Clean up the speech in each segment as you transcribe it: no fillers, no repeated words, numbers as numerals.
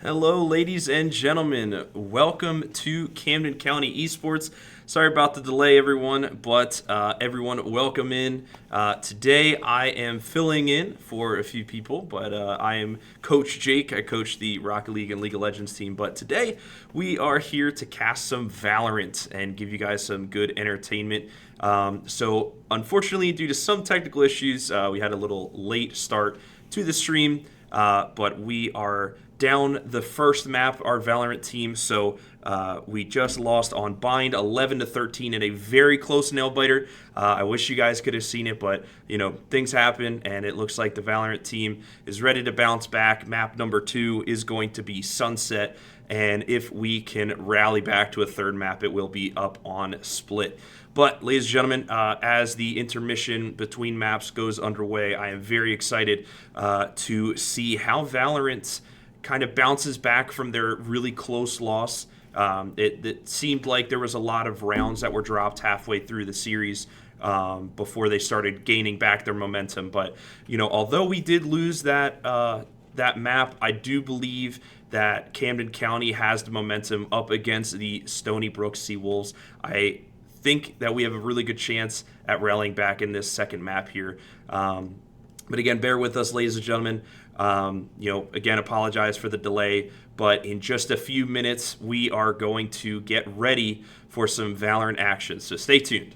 Hello, ladies and gentlemen. Welcome to Camden County Esports. Sorry about the delay, everyone, but everyone, welcome in. Today, I am filling in for a few people, but I am Coach Jake. I coach the Rocket League and League of Legends team, but today we are here to cast some Valorant and give you guys some good entertainment. So, unfortunately, due to some technical issues, we had a little late start to the stream, but we are down the first map, our Valorant team. So we just lost on Bind 11-13 in a very close nail biter. I wish you guys could have seen it, but things happen, and it looks like the Valorant team is ready to bounce back. Map number 2 is going to be Sunset, and if we can rally back to a third map, it will be up on Split. But, ladies and gentlemen, as the intermission between maps goes underway, I am very excited to see how Valorant kind of bounces back from their really close loss. It seemed like there was a lot of rounds that were dropped halfway through the series before they started gaining back their momentum. But although we did lose that map, I do believe that Camden County has the momentum up against the StonyBrook Seawolves. I think that we have a really good chance at rallying back in this second map here. But again, bear with us, ladies and gentlemen. Again, apologize for the delay, but in just a few minutes, we are going to get ready for some Valorant action. So stay tuned.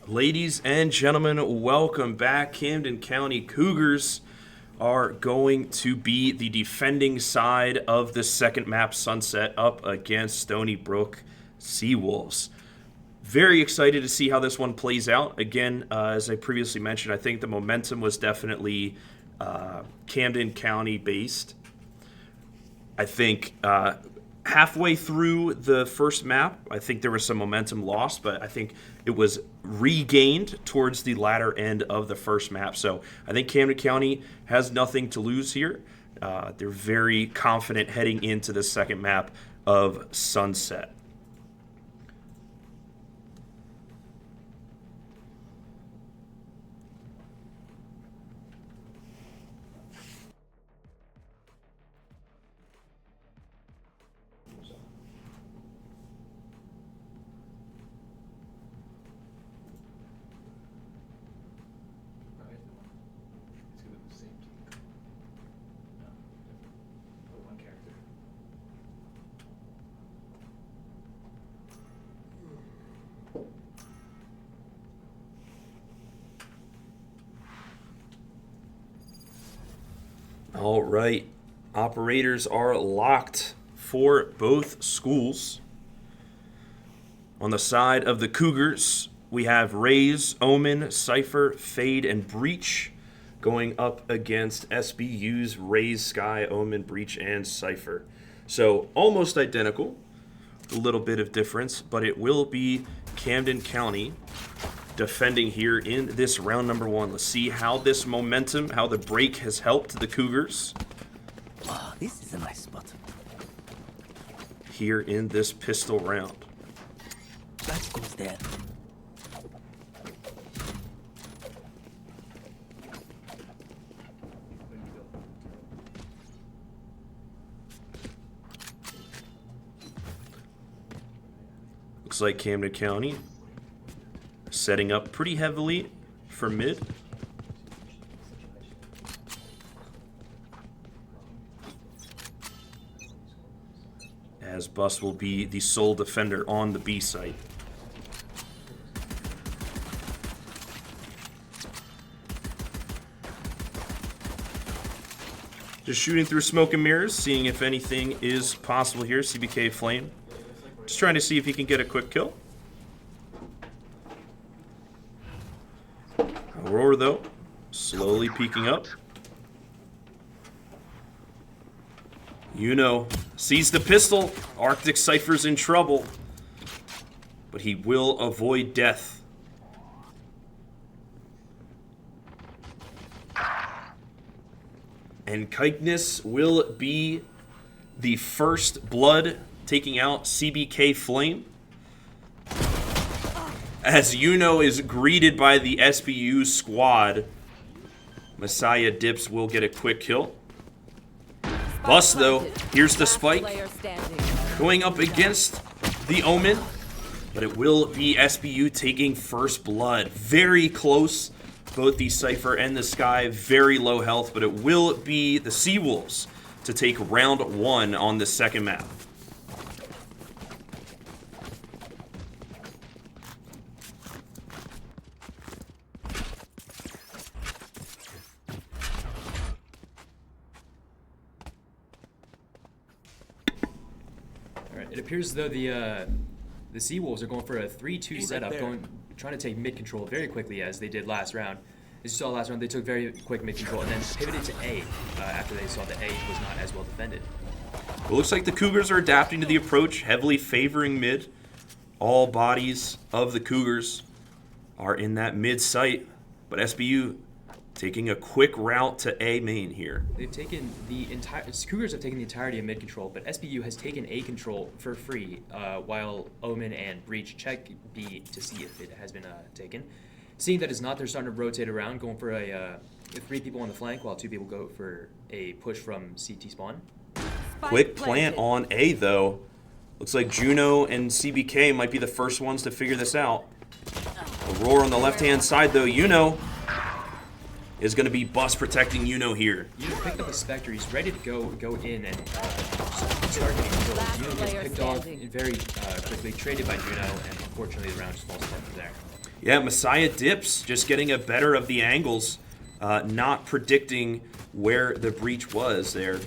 Ladies and gentlemen, welcome back. Camden County Cougars are going to be the defending side of the second map, Sunset, up against StonyBrook Seawolves. Very excited to see how this one plays out. Again, as I previously mentioned, I think the momentum was definitely Camden County based. I think halfway through the first map, I think there was some momentum lost, but I think it was regained towards the latter end of the first map. So I think Camden County has nothing to lose here. They're very confident heading into the second map of Sunset. All right, operators are locked for both schools. On the side of the Cougars, we have Rays, Omen, Cypher, Fade, and Breach going up against SBU's Rays, Sky, Omen, Breach, and Cypher. So almost identical, a little bit of difference, but it will be Camden County defending here in this round number one. Let's see how this momentum, how the break has helped the Cougars. Oh, this is a nice spot. Here in this pistol round. That goes there. Looks like Camden County setting up pretty heavily for mid. As Bus will be the sole defender on the B site. Just shooting through smoke and mirrors, seeing if anything is possible here. CBK Flame. Just trying to see if he can get a quick kill. Aurora, though, slowly peeking up. Sees the pistol. Arctic Cypher's in trouble. But he will avoid death. And Kykeness will be the first blood, taking out CBK Flame. As is greeted by the SBU squad. Messiah Dips will get a quick kill. Bus, though, here's the spike. Going up against the Omen. But it will be SBU taking first blood. Very close. Both the Cypher and the Sky, very low health. But it will be the Seawolves to take round one on the second map. It appears as though the Seawolves are going for a 3-2 setup, trying to take mid control very quickly as they did last round. As you saw last round, they took very quick mid control and then pivoted to A after they saw that A was not as well defended. It looks like the Cougars are adapting to the approach, heavily favoring mid. All bodies of the Cougars are in that mid site, but SBU taking a quick route to A main here. They've taken Cougars have taken the entirety of mid control, but SBU has taken A control for free, while Omen and Breach check B to see if it has been taken. Seeing that it's not, they're starting to rotate around, going for a 3 people on the flank, while 2 people go for a push from CT spawn. Quick plant on A, though. Looks like Juno and CBK might be the first ones to figure this out. Aurora on the left-hand side, though. Is going to be Bus protecting here. Picked up a Spectre. He's ready to go in and start getting killed. Gets picked off very quickly, traded by Juno, and unfortunately the round just falls apart from there. Yeah, Messiah dips, just getting a better of the angles, not predicting where the breach was there.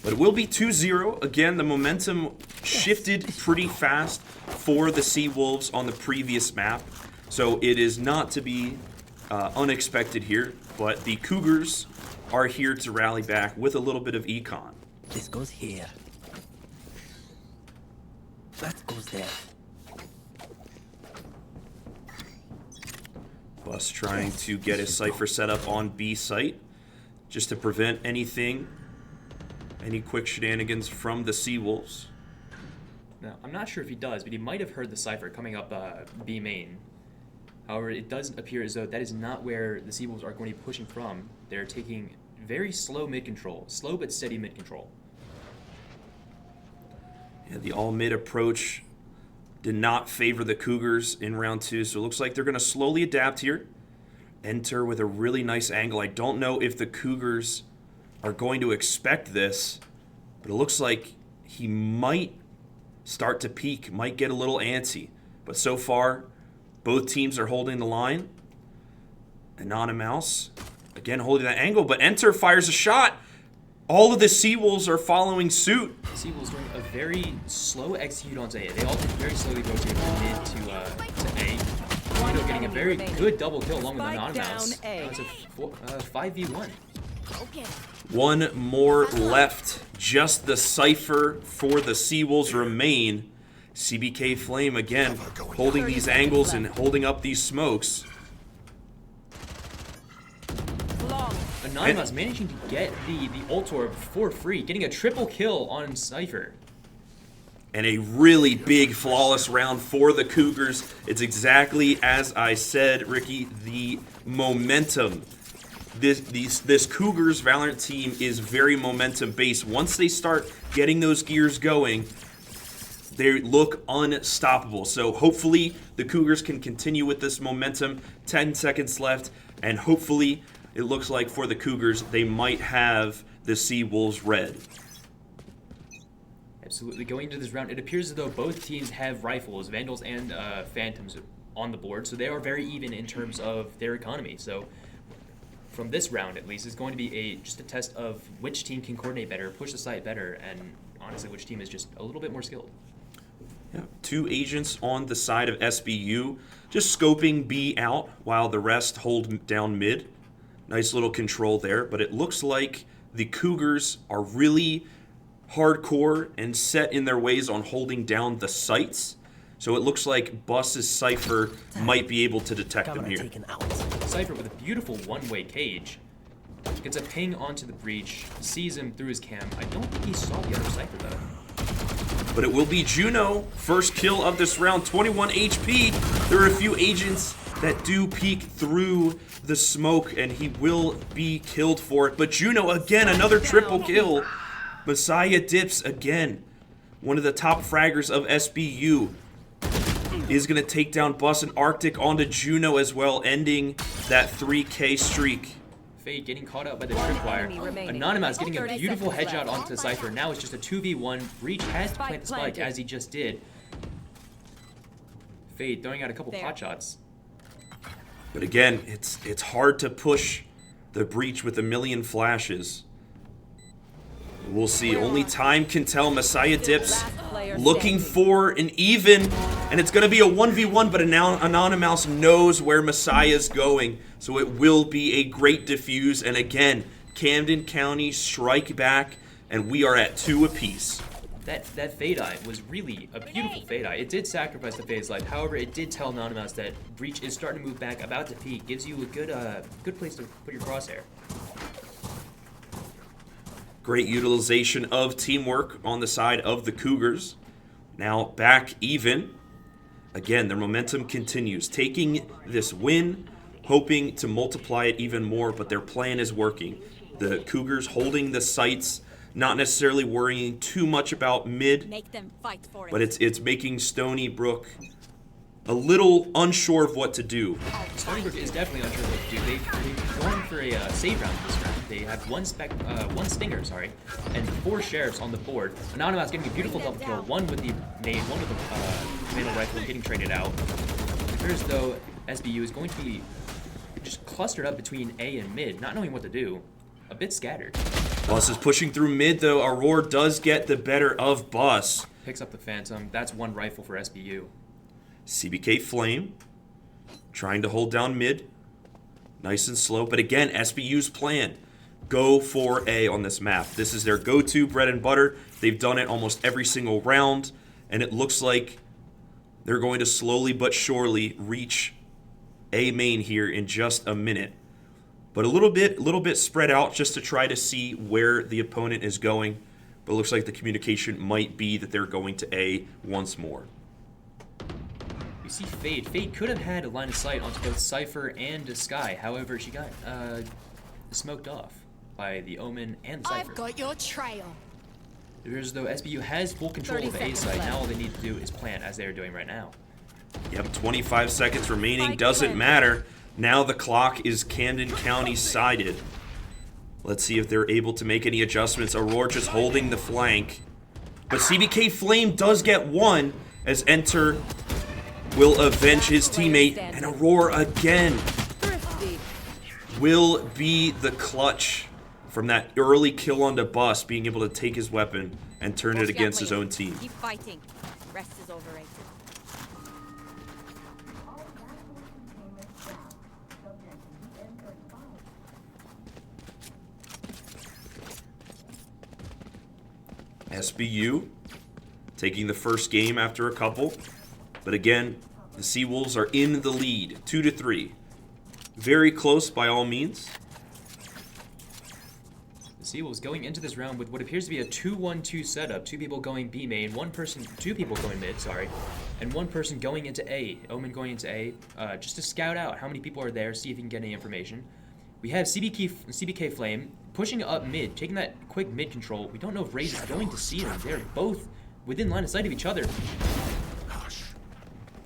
But it will be 2-0. Again, the momentum shifted pretty fast for the Seawolves on the previous map. So it is not to be unexpected here, but the Cougars are here to rally back with a little bit of econ. This goes here. That goes there. Bus trying to get his Cypher set up on B site, just to prevent any quick shenanigans from the Seawolves. Now, I'm not sure if he does, but he might have heard the Cypher coming up B main. However, it does appear as though that is not where the Seawolves are going to be pushing from. They're taking very slow mid-control. Slow but steady mid-control. Yeah, the all-mid approach did not favor the Cougars in round 2, so it looks like they're going to slowly adapt here. Enter with a really nice angle. I don't know if the Cougars are going to expect this, but it looks like he might start to peak, might get a little antsy. But so far, both teams are holding the line. Anonymous, again holding that angle, but Enter fires a shot. All of the Seawolves are following suit. Seawolves doing a very slow execute onto A. They all very slowly rotate from mid to A. Juno getting a very good double kill along with Anonymous. It's a 5v1. One more left. Just the Cypher for the Seawolves remain. CBK Flame again holding these angles and holding up these smokes. Anonymous managing to get the ult orb for free, getting a triple kill on Cypher. And a really big flawless round for the Cougars. It's exactly as I said, Ricky, the momentum. This Cougars Valorant team is very momentum based. Once they start getting those gears going, they look unstoppable. So hopefully the Cougars can continue with this momentum. 10 seconds left, and hopefully it looks like for the Cougars they might have the Seawolves red. Absolutely. Going into this round, it appears as though both teams have rifles, Vandals and Phantoms on the board, so they are very even in terms of their economy. So from this round, at least, it's going to be just a test of which team can coordinate better, push the site better, and honestly, which team is just a little bit more skilled. Yeah, 2 agents on the side of SBU, just scoping B out while the rest hold down mid. Nice little control there, but it looks like the Cougars are really hardcore and set in their ways on holding down the sites. So it looks like Bus's Cypher might be able to detect them here. Cypher with a beautiful one-way cage. Gets a ping onto the breach, sees him through his cam. I don't think he saw the other Cypher though. But it will be Juno, first kill of this round, 21 HP. There are a few agents that do peek through the smoke, and he will be killed for it. But Juno, again, another triple kill. Messiah dips again. One of the top fraggers of SBU is going to take down Bus and Arctic onto Juno as well, ending that 3K streak. Fade getting caught out by the tripwire. Anonymous getting a beautiful headshot onto Cypher. Now it's just a 2v1. Breach has to plant the spike as he just did. Fade throwing out a couple pot shots. But again, it's hard to push the Breach with a million flashes. We'll see. Only time can tell. Messiah dips, looking for an even, and it's going to be a 1v1, but now Anonymous knows where Messiah's going, so it will be a great defuse. And again, Camden County strike back, and we are at 2 apiece. That Fade Eye was really a beautiful Fade Eye. It did sacrifice the Fade's life. However, it did tell Anonymous that Breach is starting to move back, about to peak. Gives you a good place to put your crosshair. Great utilization of teamwork on the side of the Cougars. Now back even. Again, their momentum continues. Taking this win, hoping to multiply it even more, but their plan is working. The Cougars holding the sites, not necessarily worrying too much about mid, Make them fight for it. but it's making StonyBrook a little unsure of what to do. StonyBrook is definitely unsure what to do. They've gone for a save round this round. They have one stinger, and 4 sheriffs on the board. Anonymous getting a beautiful double kill, one with the nade, one with the Vandal rifle, getting traded out. It appears though SBU is going to be just clustered up between A and mid, not knowing what to do. A bit scattered. Bus is pushing through mid, though. Aurora does get the better of Bus. Picks up the Phantom. That's one rifle for SBU. CBK Flame trying to hold down mid. Nice and slow. But again, SBU's plan. Go for A on this map. This is their go-to bread and butter. They've done it almost every single round. And it looks like they're going to slowly but surely reach A main here in just a minute. But a little bit spread out just to try to see where the opponent is going. But it looks like the communication might be that they're going to A once more. We see Fade. Fade could have had a line of sight onto both Cypher and Sky. However, she got smoked off by the Omen and Cypher. I've got your trail. It appears as though SBU has full control of A site. Now all they need to do is plant as they are doing right now. Yep, 25 seconds remaining. Doesn't matter. Now the clock is Camden County sided. Let's see if they're able to make any adjustments. Aurora just holding the flank. But CBK Flame does get one as Enter will avenge his teammate. And Aurora again will be the clutch from that early kill onto Bus, being able to take his weapon and turn it against his own team. Keep fighting. Rest is overrated. SBU taking the first game after a couple. But again, the Seawolves are in the lead, 2-3. Very close by all means. The Seawolves going into this round with what appears to be a 2-1-2 setup. Two people going B main, two people going mid, sorry, and one person going into A. Omen going into A, just to scout out how many people are there, see if he can get any information. We have CBK Flame pushing up mid, taking that quick mid control. We don't know if Raze is going to see him. They're both within line of sight of each other.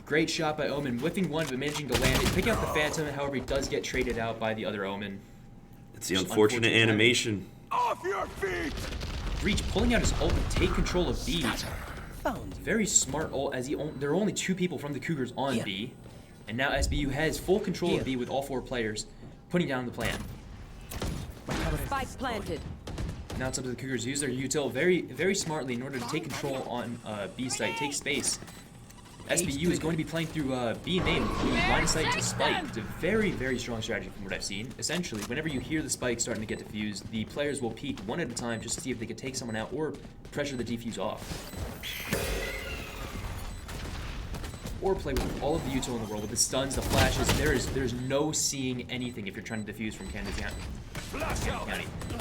Great shot by Omen, whiffing one but managing to land it. Picking up the Phantom, however, he does get traded out by the other Omen. It's the unfortunate animation. Off your feet! Breach pulling out his ult to take control of B. Found you. Very smart ult, as there are only two people from the Cougars on B. And now SBU has full control of B with all four players, putting down the plan. Spike planted. Now it's up to the Cougars to use their util very smartly in order to take control on B site, take space. SBU is going to be playing through B main with line of sight to spike. It's a very strong strategy from what I've seen. Essentially, whenever you hear the spike starting to get defused, the players will peek one at a time just to see if they can take someone out or pressure the defuse off. Or play with all of the util in the world, with the stuns, the flashes. There's no seeing anything if you're trying to defuse from Camden County.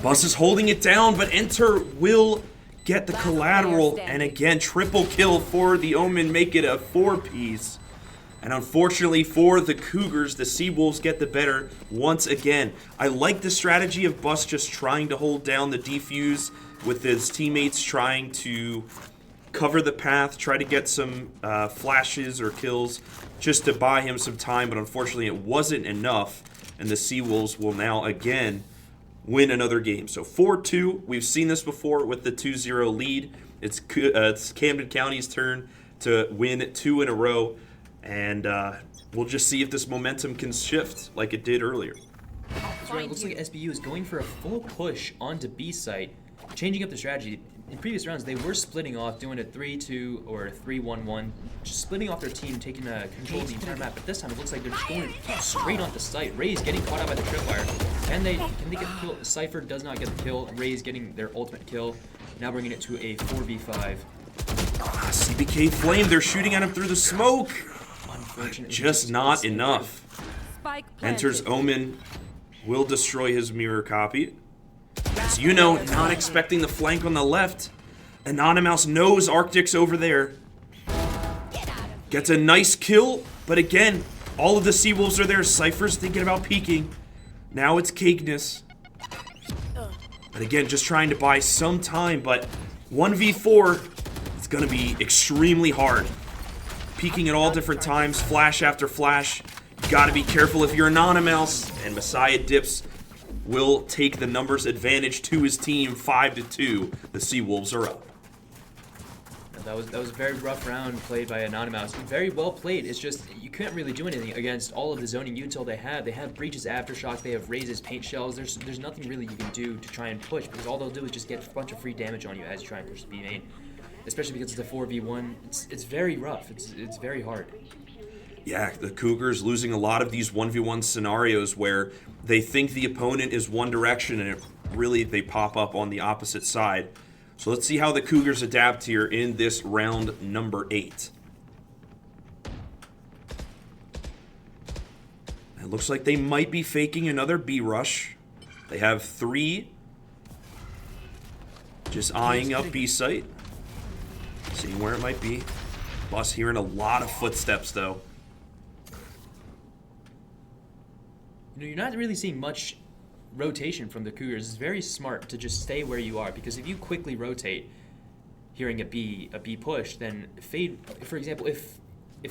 Bus is holding it down, but Enter will get the collateral, and again, triple kill for the Omen, make it a 4-piece. And unfortunately for the Cougars, the Seawolves get the better once again. I like the strategy of Bus just trying to hold down the defuse with his teammates trying to cover the path, try to get some flashes or kills just to buy him some time, but unfortunately it wasn't enough, and the Seawolves will now again win another game. So 4-2, we've seen this before with the 2-0 lead. It's Camden County's turn to win 2 in a row, and we'll just see if this momentum can shift like it did earlier. So it looks like SBU is going for a full push onto B site, changing up the strategy. In previous rounds, they were splitting off, doing a 3-2 or a 3-1-1, just splitting off their team, taking control of the entire map. But this time, it looks like they're just going straight onto site. Raze getting caught out by the tripwire. Can they get the kill? Cypher does not get the kill. Raze getting their ultimate kill, now bringing it to a 4v5. CBK Flame, they're shooting at him through the smoke. Unfortunately, Just not enough. Spike Enters planted. Omen, will destroy his mirror copy. As you know, not expecting the flank on the left. Anonymous knows Arctic's over there. Gets a nice kill, but again, all of the Seawolves are there. Cypher's thinking about peeking. Now it's Cakeness. But again, just trying to buy some time, but 1v4, it's gonna be extremely hard. Peeking at all different times, flash after flash. You gotta be careful if you're Anonymous, and Messiah dips will take the numbers advantage to his team, 5-2. The Seawolves are up. Now That was a very rough round played by Anonymous. Very well played. It's just you can't really do anything against all of the zoning util they have. They have Breach's Aftershock. They have Razes, Paint Shells. There's nothing really you can do to try and push because all they'll do is just get a bunch of free damage on you as you try and push the B main. Especially because it's a 4v1. It's very rough. It's very hard. Yeah, the Cougars losing a lot of these 1v1 scenarios where they think the opponent is one direction and they pop up on the opposite side. So let's see how the Cougars adapt here in this round number 8. It looks like they might be faking another B rush. They have 3 just eyeing up B site. Seeing where it might be. Bus hearing a lot of footsteps though. You're not really seeing much rotation from the Cougars. It's very smart to just stay where you are because if you quickly rotate, hearing a B push, then Fade, for example, if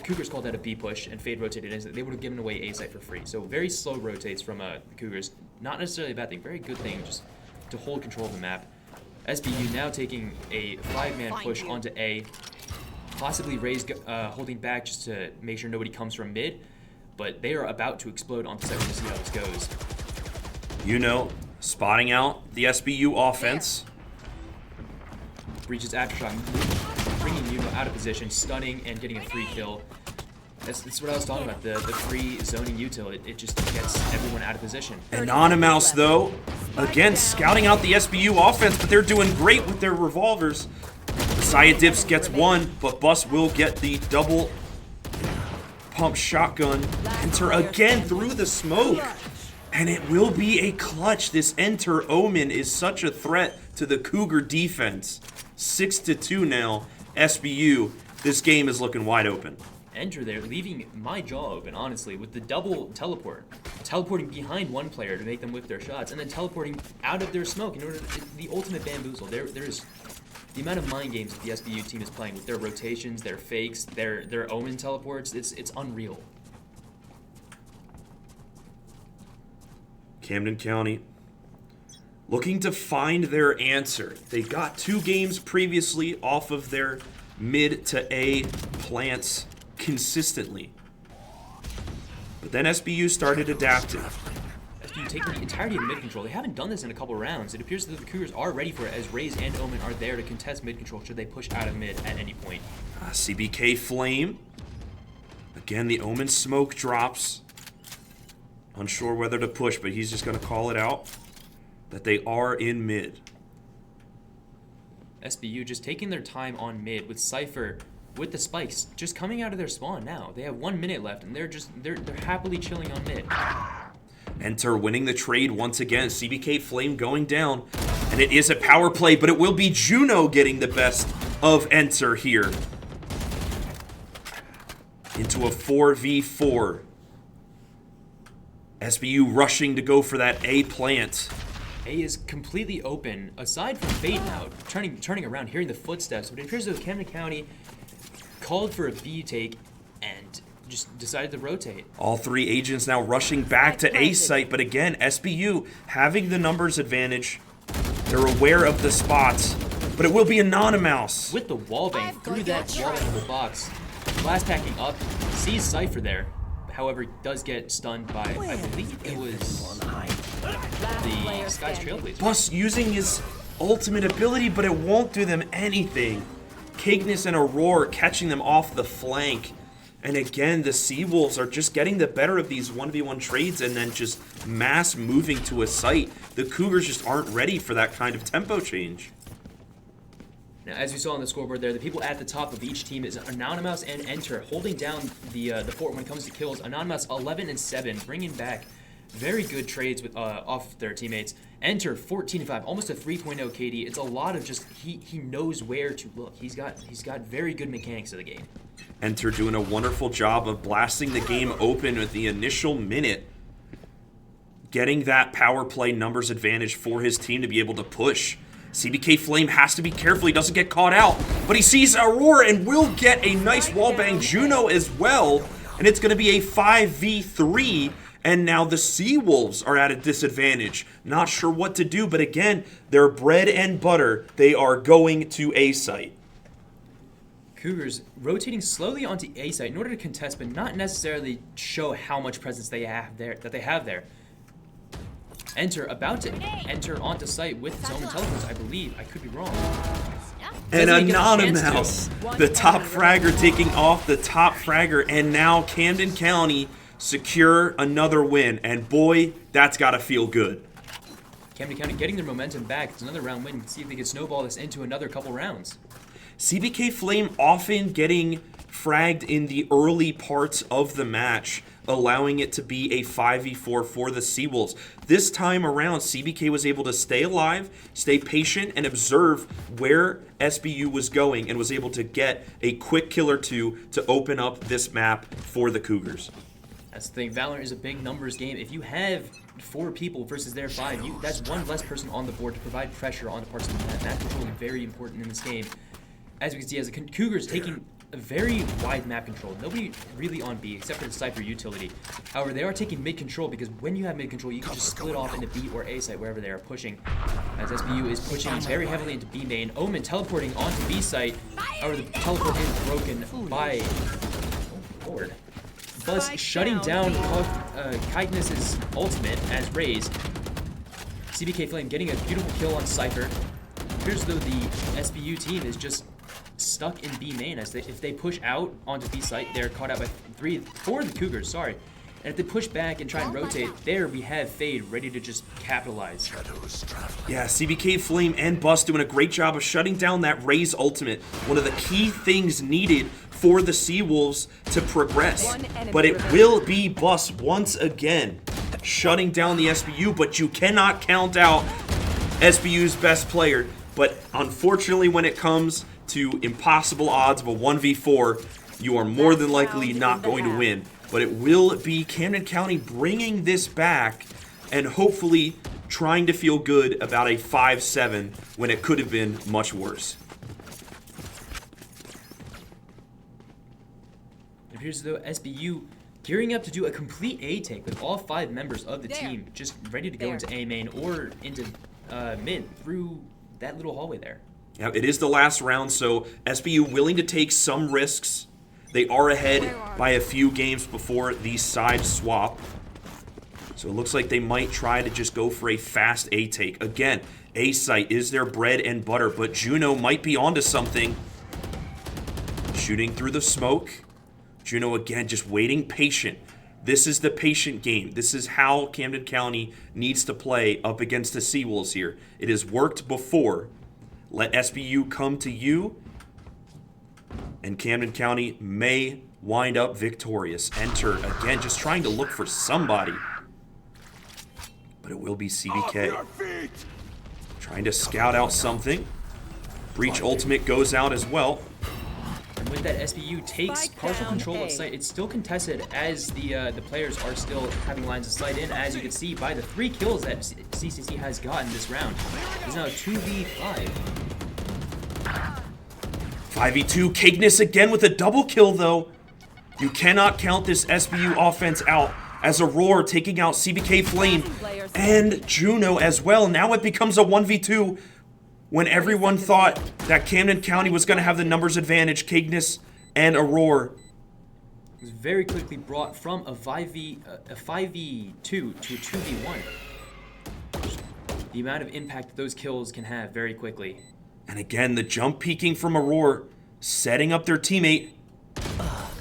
Cougars called that a B push and Fade rotated in, they would have given away A site for free. So very slow rotates from the Cougars. Not necessarily a bad thing, very good thing just to hold control of the map. SBU now taking a 5-man push onto A, possibly Raze holding back just to make sure nobody comes from mid. But they are about to explode onto second to see how this goes. Spotting out the SBU offense. Breaches Aftershock, bringing Yuno out of position, stunning and getting a free kill. That's what I was talking about, the free zoning util. It just gets everyone out of position. Anonymous, though, again, scouting out the SBU offense, but they're doing great with their revolvers. Messiah Dips gets 1, but Bus will get the double pump shotgun. Enter again through the smoke. And it will be a clutch. This Enter Omen is such a threat to the Cougar defense. 6-2 now. SBU. This game is looking wide open. Enter there, leaving my jaw open, honestly, with the double teleport. Teleporting behind one player to make them whip their shots, and then teleporting out of their smoke in order to, the ultimate bamboozle. There's the amount of mind games that the SBU team is playing with their rotations, their fakes, their Omen teleports. It's unreal. Camden County looking to find their answer. They got 2 games previously off of their mid to A plants consistently. But then SBU started adapting. SBU taking the entirety of mid control. They haven't done this in a couple rounds. It appears that the Cougars are ready for it as Raze and Omen are there to contest mid control should they push out of mid at any point. CBK Flame. Again, the Omen smoke drops. Unsure whether to push, but he's just going to call it out that they are in mid. SBU just taking their time on mid with Cypher with the spikes just coming out of their spawn now. They have 1 minute left and they're happily chilling on mid. Enter winning the trade once again. CBK Flame going down. And it is a power play, but it will be Juno getting the best of Enter here. Into a 4v4. SBU rushing to go for that A plant. A is completely open, aside from Fade now, turning around, hearing the footsteps, but it appears as though Camden County called for a B take and just decided to rotate. All 3 agents now rushing back to A site, but again, SBU having the numbers advantage. They're aware of the spots, but it will be Anonymous. With the wallbang through that wall into the box, blast packing up, sees Cypher there. However, does get stunned by, I believe it was the Sky's Trailblazer. Bus using his ultimate ability, but it won't do them anything. Cagnus and Aurora catching them off the flank. And again, the Seawolves are just getting the better of these 1v1 trades and then just mass moving to a site. The Cougars just aren't ready for that kind of tempo change. Now, as we saw on the scoreboard there, the people at the top of each team is Anonymous and Enter, holding down the fort when it comes to kills. Anonymous 11-7, bringing back very good trades with off their teammates. Enter 14-5, almost a 3.0 KD. It's a lot of just he knows where to look. He's got very good mechanics of the game. Enter doing a wonderful job of blasting the game open with the initial minute, getting that power play numbers advantage for his team to be able to push. CBK Flame has to be careful he doesn't get caught out, but he sees Aurora and will get a nice wallbang. Juno as well, and it's going to be a 5v3, and now the Seawolves are at a disadvantage. Not sure what to do, but again, they're bread and butter. They are going to A site. Cougars rotating slowly onto A site in order to contest, but not necessarily show how much presence they have there. Enter about to enter onto site with his own teleports, I believe. I could be wrong. And Doesn't get a chance Anonymous, to. the top fragger taking off the top fragger, and now Camden County secure another win. And boy, that's got to feel good. Camden County getting their momentum back. It's another round win. See if they can snowball this into another couple rounds. CBK Flame often getting fragged in the early parts of the match, allowing it to be a 5v4 for the Seawolves. This time around, CBK was able to stay alive, stay patient, and observe where SBU was going, and was able to get a quick kill or two to open up this map for the Cougars. That's the thing. Valorant is a big numbers game. If you have 4 people versus their 5, that's one less person on the board to provide pressure on the parts of the map. Map control is very important in this game. As we can see, as the Cougars taking a very wide map control. Nobody really on B except for the Cypher utility. However, they are taking mid control because when you have mid control, you can just split off into B or A site wherever they are pushing. As SBU is pushing very heavily into B main. Omen teleporting onto B site. However, the teleport is broken by Lord. Thus shutting down Kygness's ultimate as raised. CBK Flame getting a beautiful kill on Cypher. Appears as though the SBU team is just stuck in B main, as if they push out onto B site, they're caught out by 4 of the Cougars, sorry. And if they push back and try and rotate, there we have Fade ready to just capitalize. Yeah, CBK Flame and Bust doing a great job of shutting down that Raze ultimate. One of the key things needed for the Seawolves to progress. But it will be Bust once again, shutting down the SBU, but you cannot count out SBU's best player. But unfortunately, when it comes to impossible odds of a 1v4, you are more than likely not going to win. But it will be Camden County bringing this back and hopefully trying to feel good about a 5-7 when it could have been much worse. It appears as though SBU gearing up to do a complete A take with all 5 members of the team just ready to go into A main or into mid through that little hallway there. Yeah, it is the last round, so SBU willing to take some risks. They are ahead by a few games before the side swap. So it looks like they might try to just go for a fast A take. Again, A site is their bread and butter, but Juno might be onto something. Shooting through the smoke. Juno again just waiting patient. This is the patient game. This is how Camden County needs to play up against the Seawolves here. It has worked before. Let SBU come to you, and Camden County may wind up victorious. Enter again, just trying to look for somebody. But it will be CBK. Trying to scout out something. Breach ultimate goes out as well. And with that, SBU takes partial control of site. It's still contested as the players are still having lines of sight in, as you can see by the 3 kills that CCC has gotten this round. It's now 2v5. 5v2, Cagness again with a double kill though. You cannot count this SBU offense out, as Aurora taking out CBK Flame and Juno as well. Now it becomes a 1v2 when everyone thought that Camden County was going to have the numbers advantage. Cagness and Aurora. It was very quickly brought from a 5v2 to a 2v1. The amount of impact those kills can have very quickly. And again, the jump peeking from Aurora, setting up their teammate.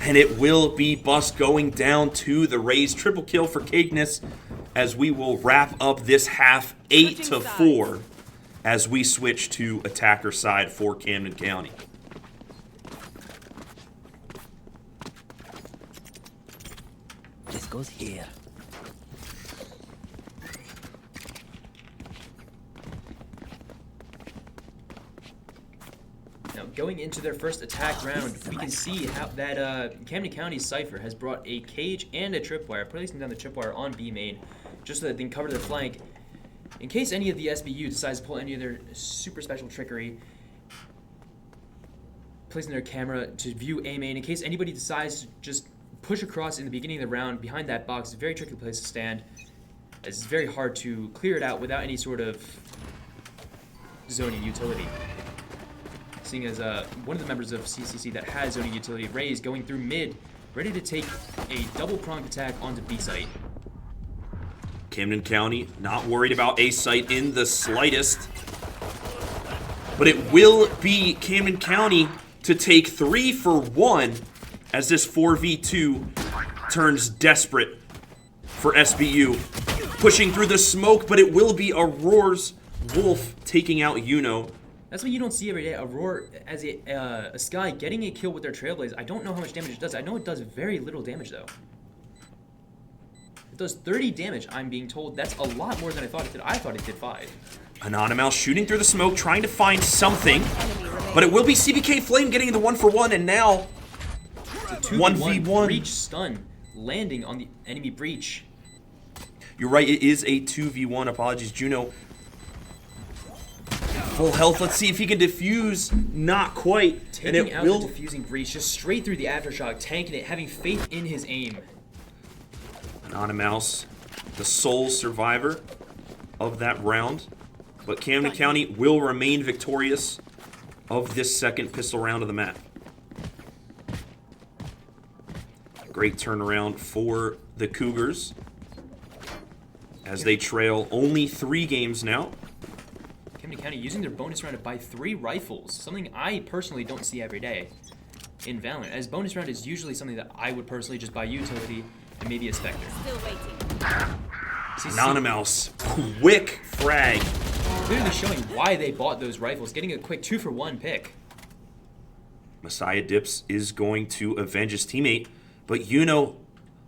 And it will be Bust going down to the Raze. Triple kill for Cagness, as we will wrap up this half 8-4 as we switch to attacker side for Camden County. This goes here. Now, going into their first attack round, we can see how that Camden County Cypher has brought a cage and a tripwire, placing down the tripwire on B main, just so that they can cover their flank. In case any of the SBU decides to pull any of their super special trickery, placing their camera to view A main, in case anybody decides to just push across in the beginning of the round behind that box, it's a very tricky place to stand, as it's very hard to clear it out without any sort of zoning utility. seeing as one of the members of CCC that has zoning utility, Raze, going through mid, ready to take a double-pronged attack onto B site. Camden County not worried about A site in the slightest. But it will be Camden County to take 3 for 1 as this 4v2 turns desperate for SBU. Pushing through the smoke, but it will be Aurora's Wolf taking out Yuno. That's what you don't see every day. Aurora as a Sky getting a kill with their Trailblaze. I don't know how much damage it does. I know it does very little damage though. It does 30 damage, I'm being told. That's a lot more than I thought it did. I thought it did 5. Anonymous shooting through the smoke, trying to find something. But it will be CBK Flame getting the 1 for 1, and now 1v1. Breach stun landing on the enemy Breach. You're right, it is a 2v1. Apologies, Juno. Full health. Let's see if he can defuse. Not quite. Taking and it out will. the defusing Breach, just straight through the aftershock, tanking it, having faith in his aim. Anonymous, the sole survivor of that round. But Camden County will remain victorious of this second pistol round of the map. Great turnaround for the Cougars as they trail only 3 games now. Camden County using their bonus round to buy 3 rifles, something I personally don't see every day in Valorant, as bonus round is usually something that I would personally just buy utility and maybe a Spectre. Still waiting. Anonymous, quick frag. Clearly showing why they bought those rifles, getting a quick 2 for 1 pick. Messiah Dips is going to avenge his teammate, but Yuno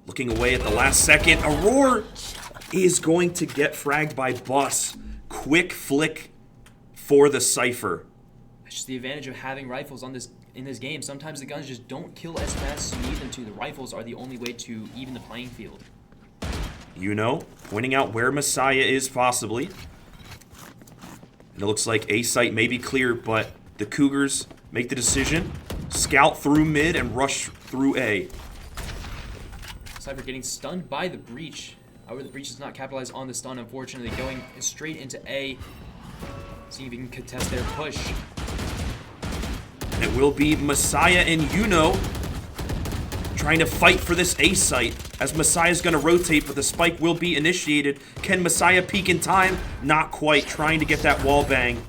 looking away at the last second. Aurora is going to get fragged by Bus. Quick flick for the Cypher. That's just the advantage of having rifles in this game. Sometimes the guns just don't kill as fast as you need them to. The rifles are the only way to even the playing field. Yuno pointing out where Messiah is possibly. And it looks like A site may be clear, but the Cougars make the decision. Scout through mid and rush through A. Cypher getting stunned by the Breach. However, the Breach does not capitalize on the stun, unfortunately, going straight into A. See if he can contest their push. And it will be Messiah and Yuno trying to fight for this A site as Messiah's going to rotate, but the spike will be initiated. Can Messiah peek in time? Not quite. Trying to get that wall bang.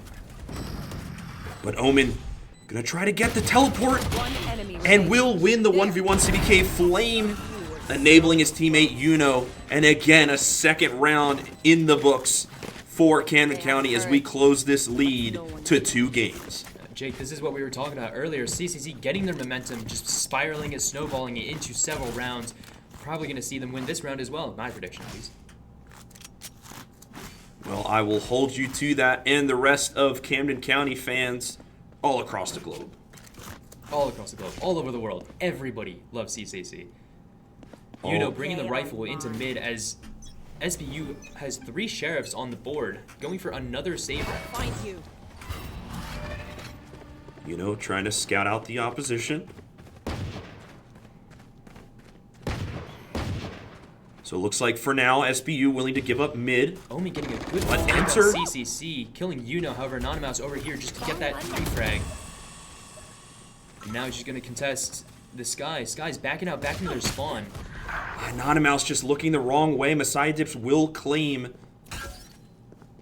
But Omen going to try to get the teleport and will win the 1v1 CBK Flame, enabling his teammate Yuno. And again, a second round in the books for Camden County as we close this lead to 2 games. Jake, this is what we were talking about earlier. CCC getting their momentum, just spiraling and snowballing it into several rounds. Probably going to see them win this round as well, my prediction at least. Well, I will hold you to that and the rest of Camden County fans all across the globe. All across the globe, all over the world. Everybody loves CCC. Yuno bringing the rifle into mid as SBU has 3 sheriffs on the board, going for another saber. Find you. Yuno trying to scout out the opposition. So it looks like for now, SBU willing to give up mid. Omi getting a good But hold on enter. CCC, killing Yuno, however, Anonymous over here just to get that refrag. And now he's just going to contest the Sky. Sky's backing out, back into their spawn. Anonymous just looking the wrong way. Messiah Dips will claim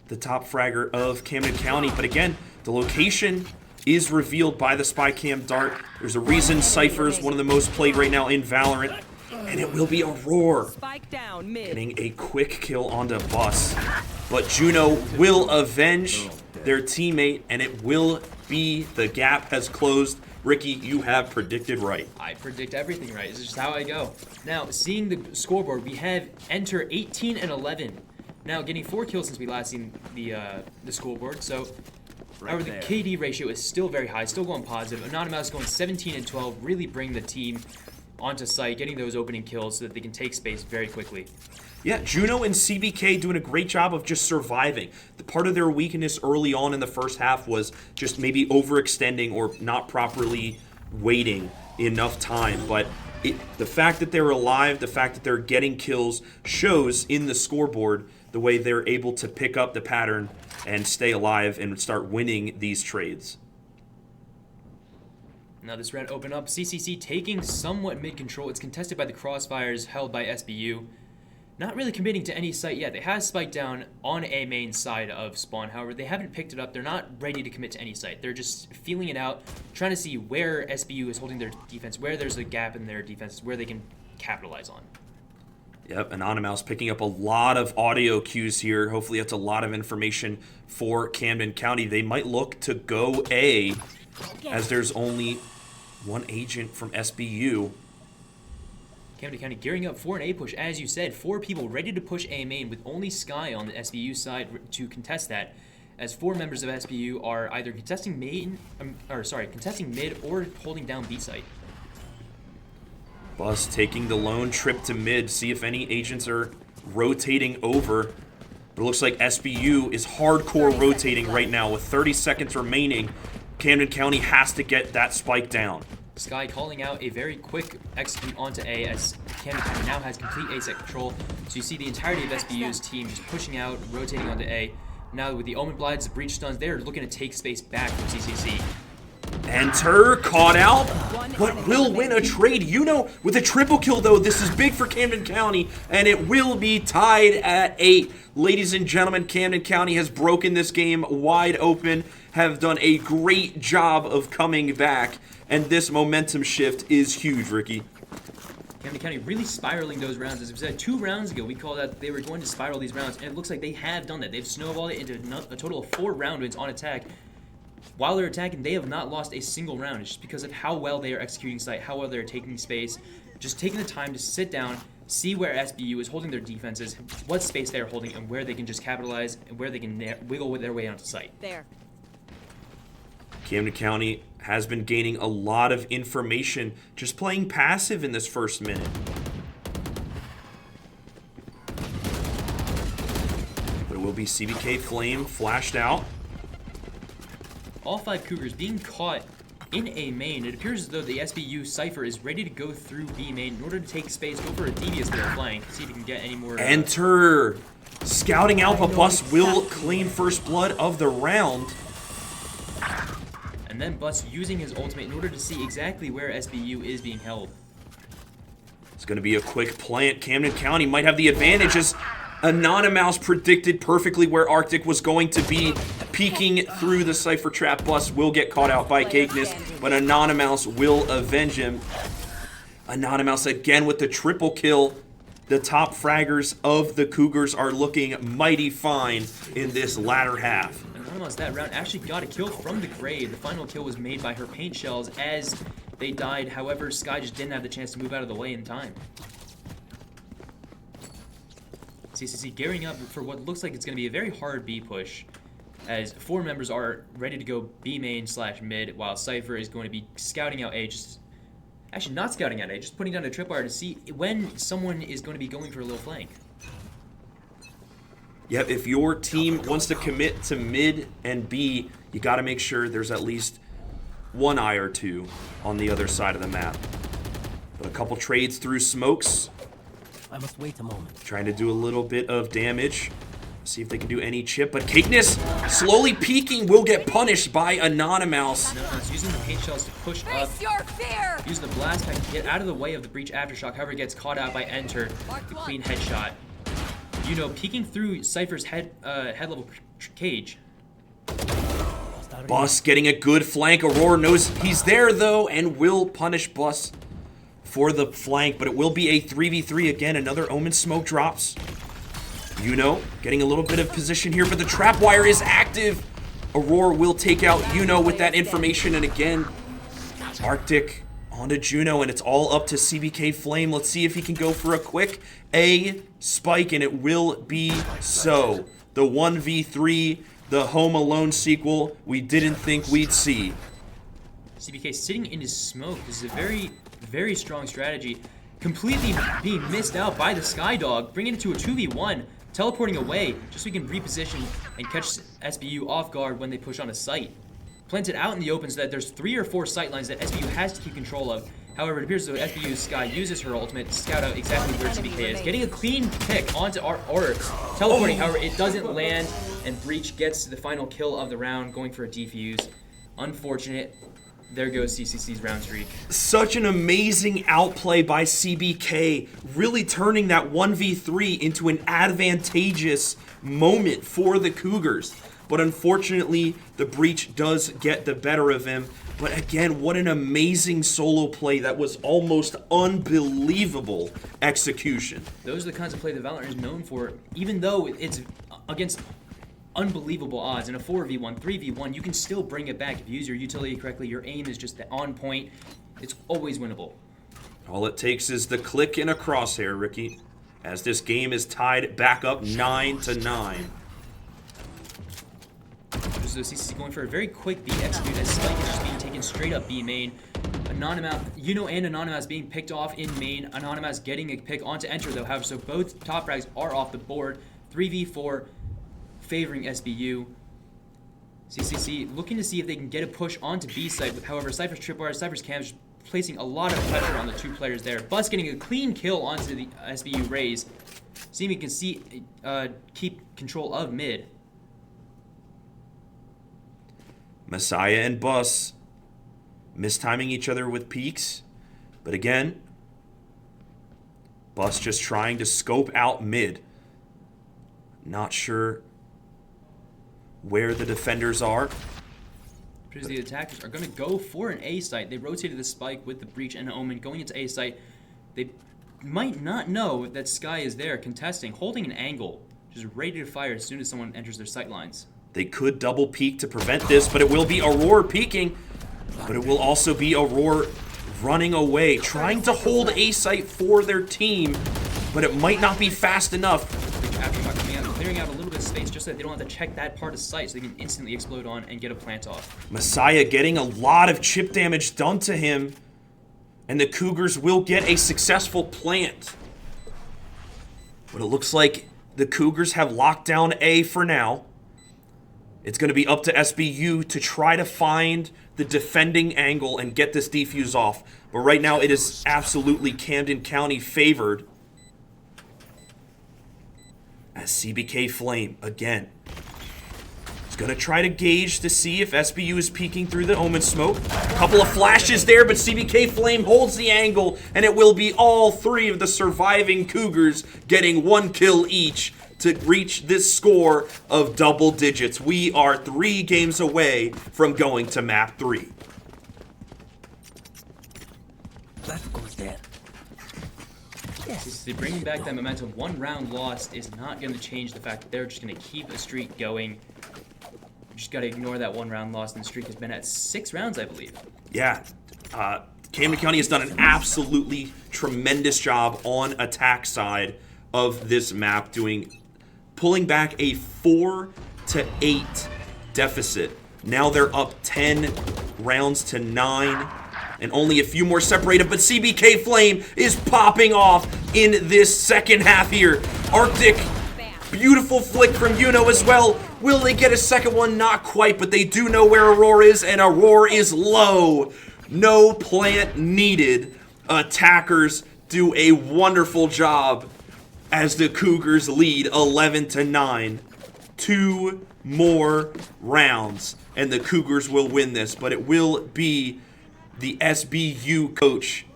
the top fragger of Camden County. But again, the location is revealed by the spy cam dart. There's a reason Cypher is one of the most played right now in Valorant. And it will be Aurora Spike down mid. getting a quick kill onto Bus. But Juno will avenge their teammate, and it will be the gap has closed. Ricky, you have predicted right. I predict everything right. This is just how I go. Now, seeing the scoreboard, we have enter 18 and 11. Now, getting 4 kills since we last seen the scoreboard. So, however, the KD ratio is still very high, still going positive. Anonymous going 17 and 12, really bring the team onto site, getting those opening kills so that they can take space very quickly. Yeah, Juno and CBK doing a great job of just surviving. The part of their weakness early on in the first half was just maybe overextending or not properly waiting enough time. But the fact that they're alive, the fact that they're getting kills shows in the scoreboard the way they're able to pick up the pattern and stay alive and start winning these trades. Now this round open up. CCC taking somewhat mid-control. It's contested by the crossfires held by SBU. Not really committing to any site yet. They have spiked down on a main side of spawn. However, they haven't picked it up. They're not ready to commit to any site. They're just feeling it out, trying to see where SBU is holding their defense, where there's a gap in their defense, where they can capitalize on. Yep, Anonymous picking up a lot of audio cues here. Hopefully that's a lot of information for Camden County. They might look to go A, as there's only one agent from SBU. Camden County gearing up for an A push, as you said. 4 people ready to push A main with only Sky on the SBU side to contest that, as 4 members of SBU are either contesting mid or holding down B site. Bus taking the lone trip to mid, see if any agents are rotating over. But it looks like SBU is hardcore rotating right now with 30 seconds remaining. Camden County has to get that spike down. Sky calling out a very quick execute onto A, as Camden County now has complete A set control. So you see the entirety of SBU's team just pushing out, rotating onto A. Now with the Omen Blights, the Breach Stuns, they're looking to take space back from CCC. Enter, caught out, but will win a trade. With a triple kill though, this is big for Camden County, and it will be tied at 8. Ladies and gentlemen, Camden County has broken this game wide open, have done a great job of coming back, and this momentum shift is huge, Ricky. Camden County really spiraling those rounds. As we said 2 rounds ago, we called that they were going to spiral these rounds, and it looks like they have done that. They've snowballed it into a total of 4 round wins on attack. While they're attacking, they have not lost a single round. It's just because of how well they are executing site, how well they're taking space, just taking the time to sit down, see where SBU is holding their defenses, what space they are holding, and where they can just capitalize, and where they can wiggle their way onto site. There. Camden County has been gaining a lot of information just playing passive in this first minute. But it will be CBK Flame flashed out. All 5 Cougars being caught in A main. It appears as though the SBU Cypher is ready to go through B main in order to take space, go for a devious bit of flying, see if he can get any more. Enter! Scouting Alpha Bus will claim first blood of the round. And then Bus using his ultimate in order to see exactly where SBU is being held. It's going to be a quick plant. Camden County might have the advantage as Anonymous predicted perfectly where Arctic was going to be. Peeking through the Cypher Trap. Bus will get caught out by Cakeness, but Anonymous will avenge him. Anonymous again with the triple kill. The top fraggers of the Cougars are looking mighty fine in this latter half. Anonymous that round actually got a kill from the grave. The final kill was made by her paint shells as they died. However, Sky just didn't have the chance to move out of the way in time. CCC gearing up for what looks like it's going to be a very hard B push, as 4 members are ready to go B main / mid, while Cypher is going to be scouting out A, actually not scouting out A, just putting down a tripwire to see when someone is going to be going for a little flank. Yep, if your team wants to commit to mid and B, you got to make sure there's at least 1 eye or 2 on the other side of the map. But a couple trades through smokes. I must wait a moment. Trying to do a little bit of damage. See if they can do any chip. But Cakeness slowly peeking will get punished by Anonymous. Anonymous using the paint shells to push up. Using the blast pack to get out of the way of the breach aftershock. However, gets caught out by Enter. The clean headshot. Peeking through Cypher's head level cage. Bus getting a good flank. Aurora knows he's there though and will punish Bus for the flank, but it will be a 3v3 again. Another Omen smoke drops. Getting a little bit of position here, but the trap wire is active. Aurora will take out with that information, and again, Arctic onto Juno, and it's all up to CBK Flame. Let's see if he can go for a quick A spike, and it will be so. The 1v3, the Home Alone sequel we didn't think we'd see. CBK sitting in his smoke. This is a very, very strong strategy. Completely being missed out by the Skydog, bringing it to a 2v1, teleporting away just so we can reposition and catch SBU off guard when they push on a site. Planted out in the open so that there's 3 or 4 sight lines that SBU has to keep control of. However, it appears as though SBU's Sky uses her ultimate to scout out exactly where CBK is. Getting a clean pick onto or teleporting, however, it doesn't land, and Breach gets the final kill of the round, going for a defuse. Unfortunate. There goes CCC's round streak. Such an amazing outplay by CBK, really turning that 1v3 into an advantageous moment for the Cougars. But unfortunately, the Breach does get the better of him. But again, what an amazing solo play. That was almost unbelievable execution. Those are the kinds of play that Valorant is known for, even though it's against unbelievable odds. In a 4v1, 3v1, you can still bring it back if you use your utility correctly. Your aim is just on point. It's always winnable. All it takes is the click and a crosshair, Ricky, as this game is tied back up 9-9. So CCC going for a very quick B execute as Spike is just being taken straight up B main. Anonymous, and Anonymous being picked off in main. Anonymous getting a pick onto enter though, however, so both top frags are off the board. 3v4 favoring SBU. CCC looking to see if they can get a push onto B site. However, Cypher's tripwire, Cypher's cams placing a lot of pressure on the two players there. Bus getting a clean kill onto the SBU Raze. See if he can keep control of mid. Messiah and Bus mistiming each other with peeks. But again, Bus just trying to scope out mid. Not sure where the defenders are. Because the attackers are going to go for an A site. They rotated the Spike with the Breach and Omen going into A site. They might not know that Sky is there contesting, holding an angle, just ready to fire as soon as someone enters their sight lines. They could double peek to prevent this, but it will be Aurora peeking. But it will also be Aurora running away, trying to hold A site for their team, but it might not be fast enough. Aftermark coming out and clearing out a little bit of space just so that they don't have to check that part of sight so they can instantly explode on and get a plant off. Messiah getting a lot of chip damage done to him, and the Cougars will get a successful plant. But it looks like the Cougars have locked down A for now. It's going to be up to SBU to try to find the defending angle and get this defuse off. But right now it is absolutely Camden County favored. As CBK Flame, again, is going to try to gauge to see if SBU is peeking through the Omen smoke. A couple of flashes there, but CBK Flame holds the angle, and it will be all three of the surviving Cougars getting one kill each to reach this score of double digits. We are 3 games away from going to map 3. That goes there. Yes. Bringing back that momentum, 1 round lost is not going to change the fact that they're just going to keep a streak going. You just got to ignore that 1 round loss, and the streak has been at 6 rounds, I believe. Yeah, Camden County has done an absolutely tremendous job on attack side of this map, pulling back a 4-8 deficit. Now they're up 10 rounds to 9, and only a few more separated, but CBK Flame is popping off in this second half here. Arctic, beautiful flick from Yuno as well. Will they get a second one? Not quite, but they do know where Aurora is, and Aurora is low. No plant needed. Attackers do a wonderful job as the Cougars lead 11-9. 2 more rounds, and the Cougars will win this, but it will be the SBU coach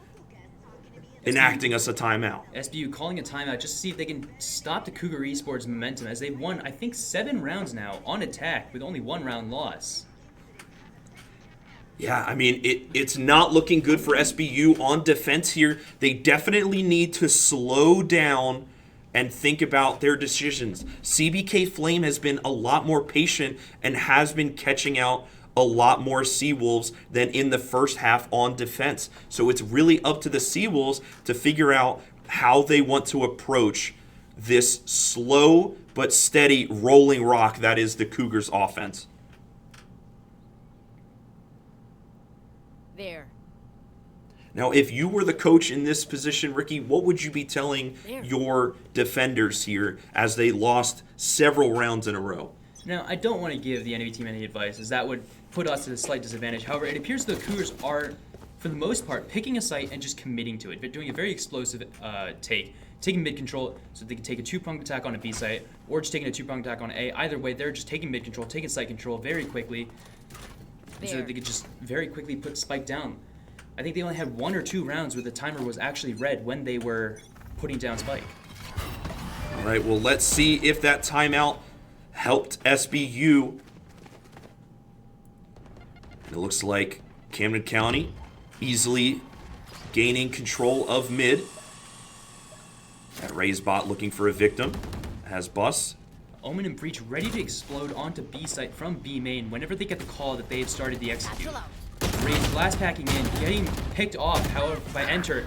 enacting us a timeout. SBU calling a timeout just to see if they can stop the Cougar Esports momentum as they've won, I think, 7 rounds now on attack with only 1 round loss. Yeah, I mean, it's not looking good for SBU on defense here. They definitely need to slow down and think about their decisions. CBK Flame has been a lot more patient and has been catching out a lot more Seawolves than in the first half on defense. So it's really up to the Seawolves to figure out how they want to approach this slow but steady rolling rock that is the Cougars offense. There. Now, if you were the coach in this position, Ricky, what would you be telling your defenders here as they lost several rounds in a row? Now, I don't want to give the enemy team any advice, as that would put us at a slight disadvantage. However, it appears the Cougars are, for the most part, picking a site and just committing to it, but doing a very explosive taking mid control so they can take a 2-pronged attack on a B site, or just taking a 2-pronged attack on A. Either way, they're just taking mid control, taking site control very quickly. so that they could just very quickly put Spike down. I think they only had 1 or 2 rounds where the timer was actually red when they were putting down Spike. All right, well, let's see if that timeout helped SBU. And it looks like Camden County easily gaining control of mid. That Ray's bot looking for a victim. Has Bus. Omen and Breach ready to explode onto B site from B main whenever they get the call that they have started the execute. Ray's blast packing in, getting picked off, however, by Enter.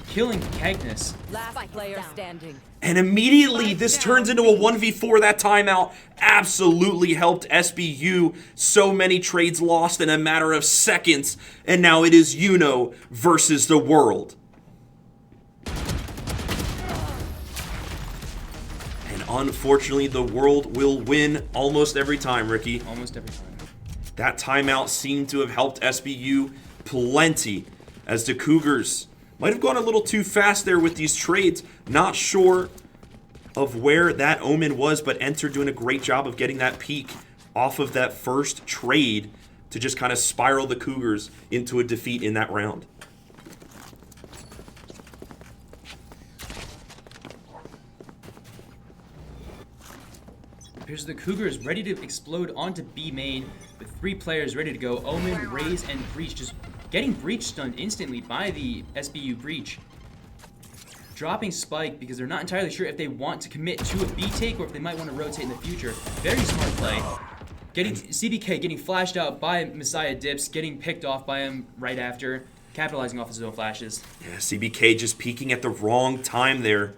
Killing Cagnus. Last player standing. And immediately this turns into a 1v4. That timeout absolutely helped SBU. So many trades lost in a matter of seconds. And now it is versus the world. And unfortunately, the world will win almost every time, Ricky. Almost every time. That timeout seemed to have helped SBU plenty, as the Cougars might have gone a little too fast there with these trades. Not sure of where that Omen was, but Enter doing a great job of getting that peak off of that first trade to just kind of spiral the Cougars into a defeat in that round. Appears the Cougars ready to explode onto B main with 3 players ready to go. Omen, Raze, and Breach just getting Breach stunned instantly by the SBU Breach. Dropping Spike because they're not entirely sure if they want to commit to a B take or if they might want to rotate in the future. Very smart play. Getting CBK getting flashed out by Messiah Dips, getting picked off by him right after, capitalizing off his own flashes. Yeah, CBK just peeking at the wrong time there.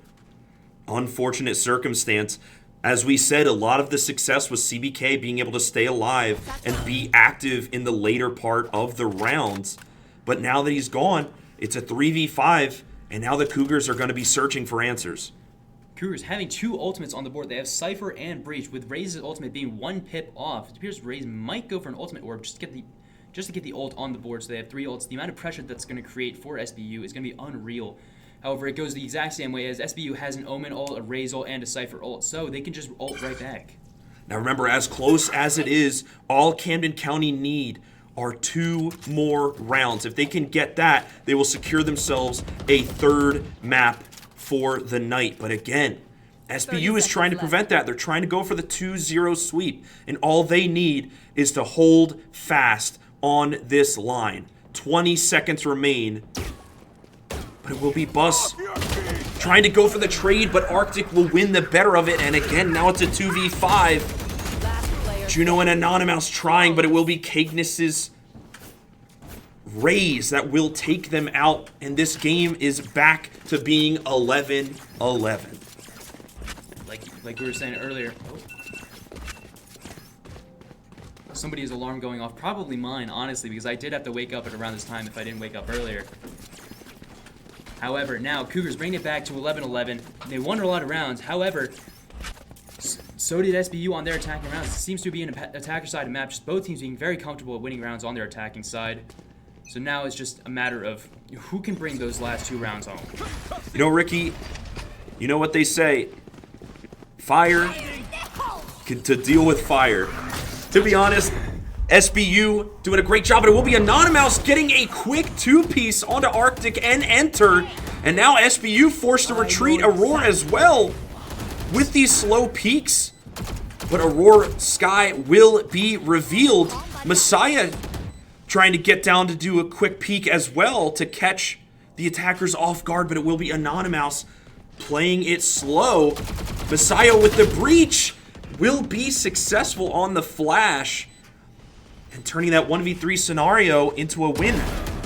Unfortunate circumstance. As we said, a lot of the success was CBK being able to stay alive and be active in the later part of the rounds. But now that he's gone, it's a 3v5, and now the Cougars are going to be searching for answers. Cougars having 2 ultimates on the board. They have Cypher and Breach, with Raze's ultimate being 1 pip off. It appears Raze might go for an ultimate orb just to get the ult on the board, so they have 3 ults. The amount of pressure that's going to create for SBU is going to be unreal. However, it goes the exact same way as SBU has an Omen ult, a Raze ult, and a Cypher ult, so they can just ult right back. Now remember, as close as it is, all Camden County need are 2 more rounds. If they can get that, they will secure themselves a 3rd map for the night. But again, SBU is trying to prevent that. They're trying to go for the 2-0 sweep, and all they need is to hold fast on this line. 20 seconds remain. But it will be Bus trying to go for the trade, but Arctic will win the better of it. And again, now it's a 2v5. Juno and Anonymous trying, but it will be Cagnus's Raze that will take them out. And this game is back to being 11-11. Like we were saying earlier. Somebody's alarm going off. Probably mine, honestly, because I did have to wake up at around this time if I didn't wake up earlier. However, now Cougars bring it back to 11-11. They won a lot of rounds. However, so did SBU on their attacking rounds. It seems to be an attacker side of map. Just both teams being very comfortable at winning rounds on their attacking side. So now it's just a matter of who can bring those last 2 rounds home. Ricky, you know what they say. Fire to deal with fire. To be honest, SBU doing a great job, but it will be Anonymous getting a quick 2-piece onto Arctic and Enter. And now SBU forced to retreat Aurora as well with these slow peaks. But Aurora Sky will be revealed. Messiah trying to get down to do a quick peek as well to catch the attackers off guard, but it will be Anonymous playing it slow. Messiah with the breach will be successful on the flash and turning that 1v3 scenario into a win.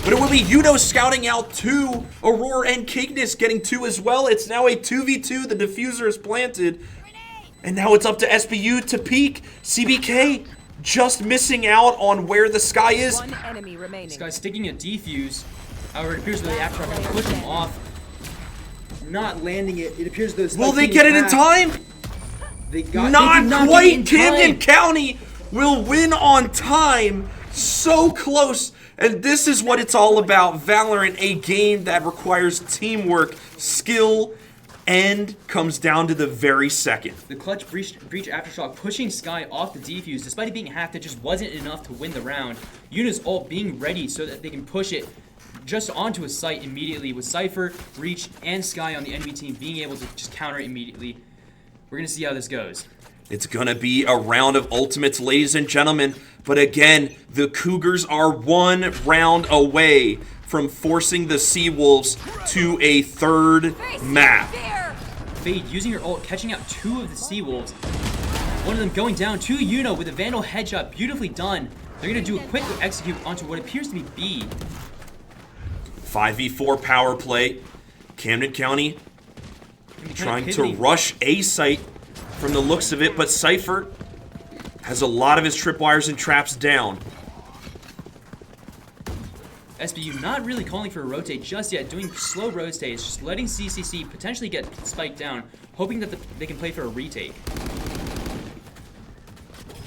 But it will be scouting out 2. Aurora and Cagnus getting 2 as well. It's now a 2v2. The diffuser is planted. And now it's up to SBU to peek. CBK just missing out on where the Sky is. 1 enemy remaining. Sky sticking a defuse. However, it appears that the after are going to push him off. Not landing it. It appears those. Will they get it in time? They did not quite. Camden time. County will win on time. So close. And this is what it's all about. Valorant, a game that requires teamwork, skill, end comes down to the very second. The clutch breach aftershock pushing Sky off the defuse. Despite it being half, that just wasn't enough to win the round. Yuna's ult being ready so that they can push it just onto a site immediately with Cypher, Breach, and Sky on the enemy team being able to just counter it immediately. We're going to see how this goes. It's going to be a round of ultimates, ladies and gentlemen. But again, the Cougars are one round away from forcing the Seawolves to a third map. Fade using her ult, catching out 2 of the Seawolves. One of them going down to Yuna with a Vandal headshot. Beautifully done. They're going to do a quick execute onto what appears to be B. 5v4 power play. Camden County trying to rush A site from the looks of it, but Cypher has a lot of his tripwires and traps down. SBU not really calling for a rotate just yet, doing slow rotates, just letting CCC potentially get spiked down, hoping that they can play for a retake.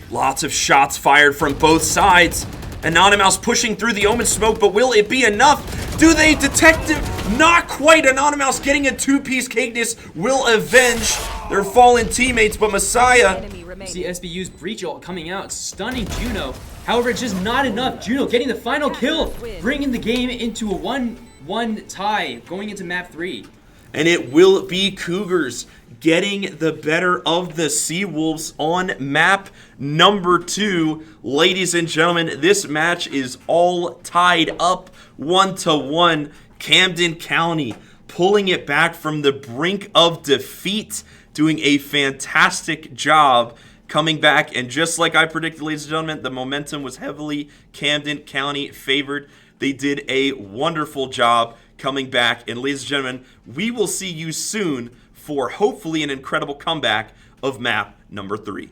Lots of shots fired from both sides. Anonymous pushing through the Omen smoke, but will it be enough? Do they detect it? Not quite. Anonymous getting a 2-piece Cakeness will avenge their fallen teammates, but Messiah... See SBU's breach ult coming out, stunning Juno. However, it's just not enough. Juno getting the final kill, bringing the game into a 1-1 tie, going into map 3. And it will be Cougars getting the better of the Seawolves on map number 2. Ladies and gentlemen, this match is all tied up 1-1. Camden County pulling it back from the brink of defeat, doing a fantastic job coming back. And just like I predicted, ladies and gentlemen, the momentum was heavily Camden County favored. They did a wonderful job coming back. And ladies and gentlemen, we will see you soon for hopefully an incredible comeback of map number 3.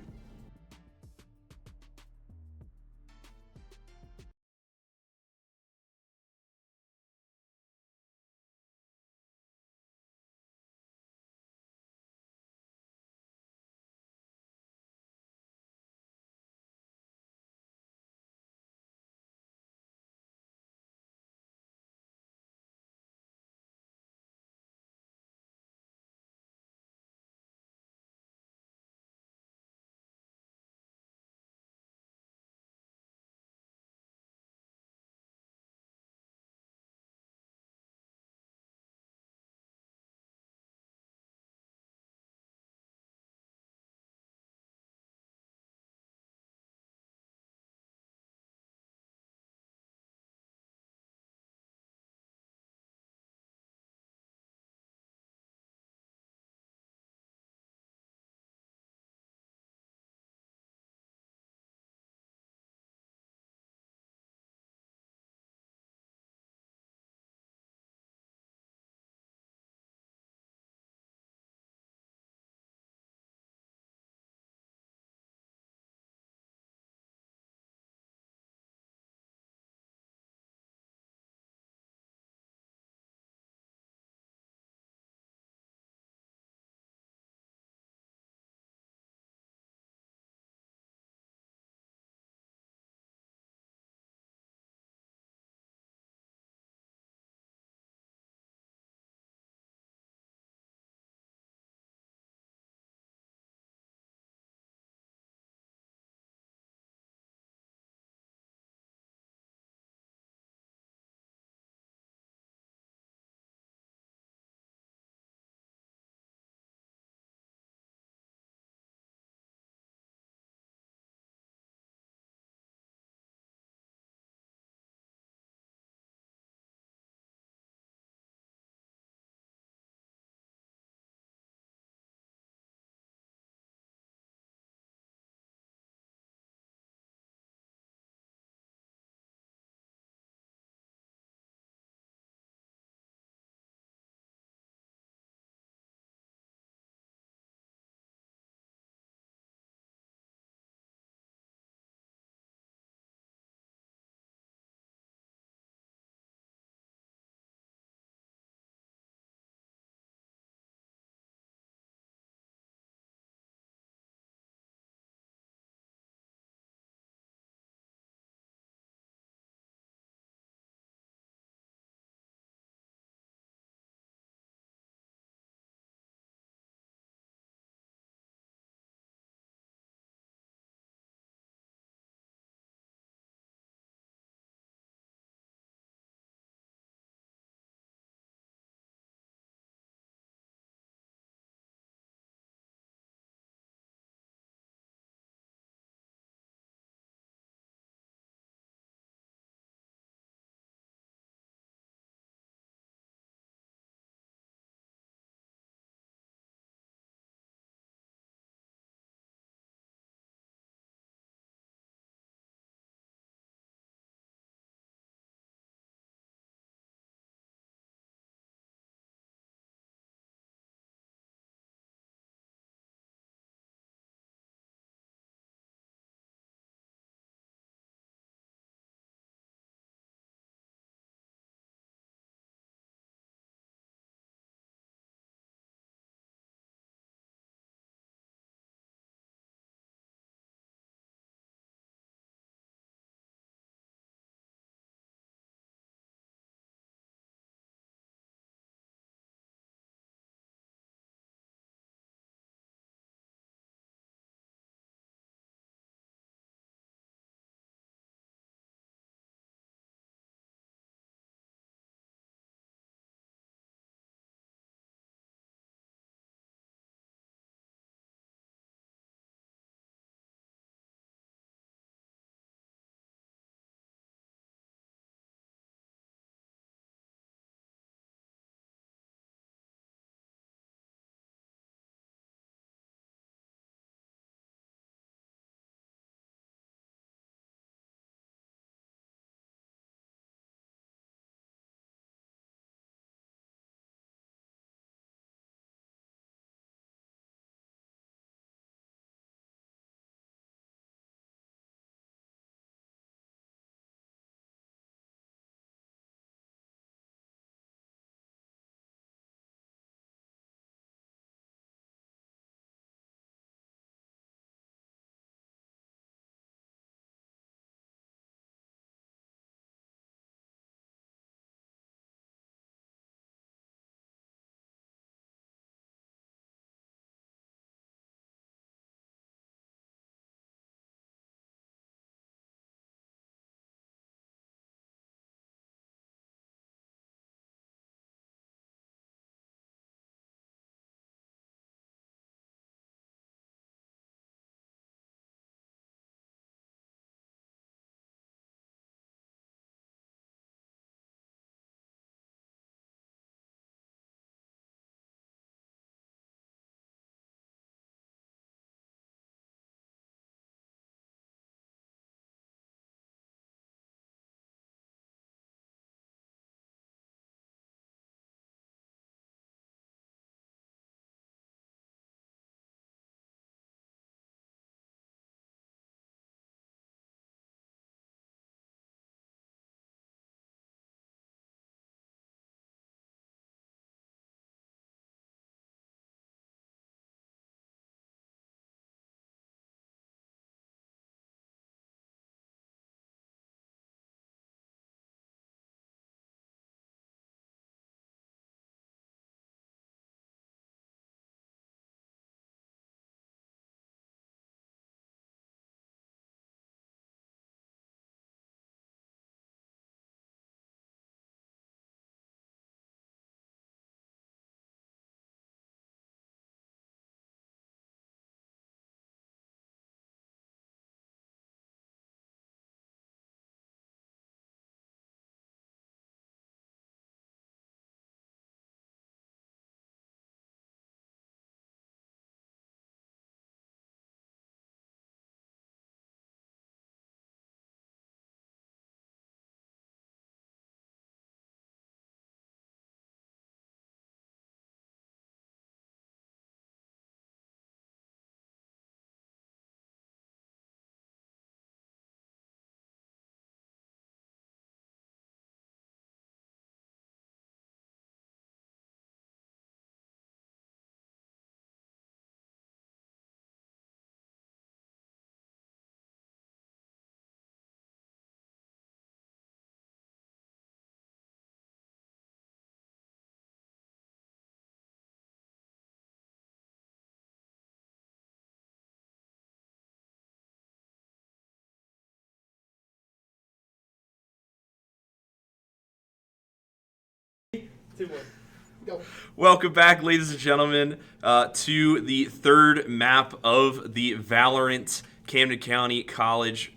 2-1. Go. Welcome back, ladies and gentlemen, to the third map of the Valorant Camden County College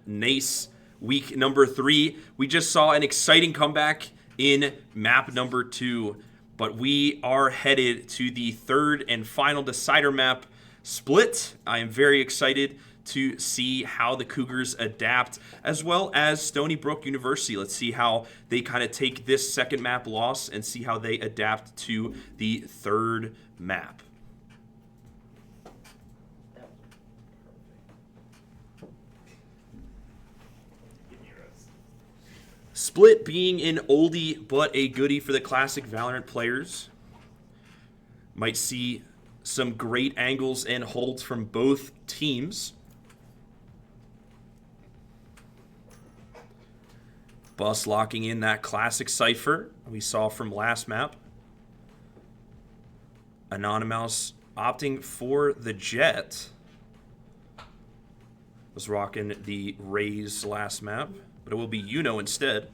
NACE week number 3. We just saw an exciting comeback in map number 2, but we are headed to the third and final decider map, Split. I am very excited to see how the Cougars adapt, as well as StonyBrook University. Let's see how they kind of take this second map loss and see how they adapt to the third map. Split being an oldie but a goodie for the classic Valorant players. Might see some great angles and holds from both teams. Bus locking in that classic Cypher we saw from last map. Anonymous opting for the Jet. Was rocking the Raze last map, but it will be instead.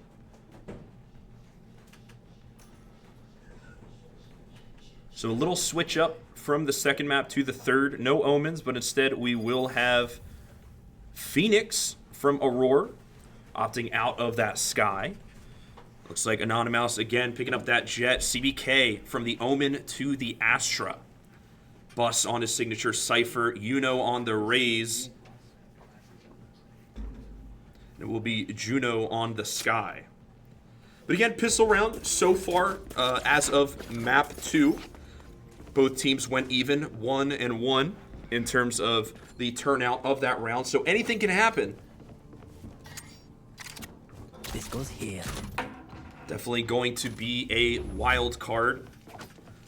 So a little switch up from the second map to the third. No Omens, but instead we will have Phoenix from Aurora opting out of that Sky. Looks like Anonymous again picking up that Jet. CBK from the Omen to the Astra. Bus on his signature Cypher. On the Raze. It will be Juno on the Sky. But again, pistol round so far as of map 2. Both teams went even 1-1 in terms of the turnout of that round. So anything can happen. This goes here. Definitely going to be a wild card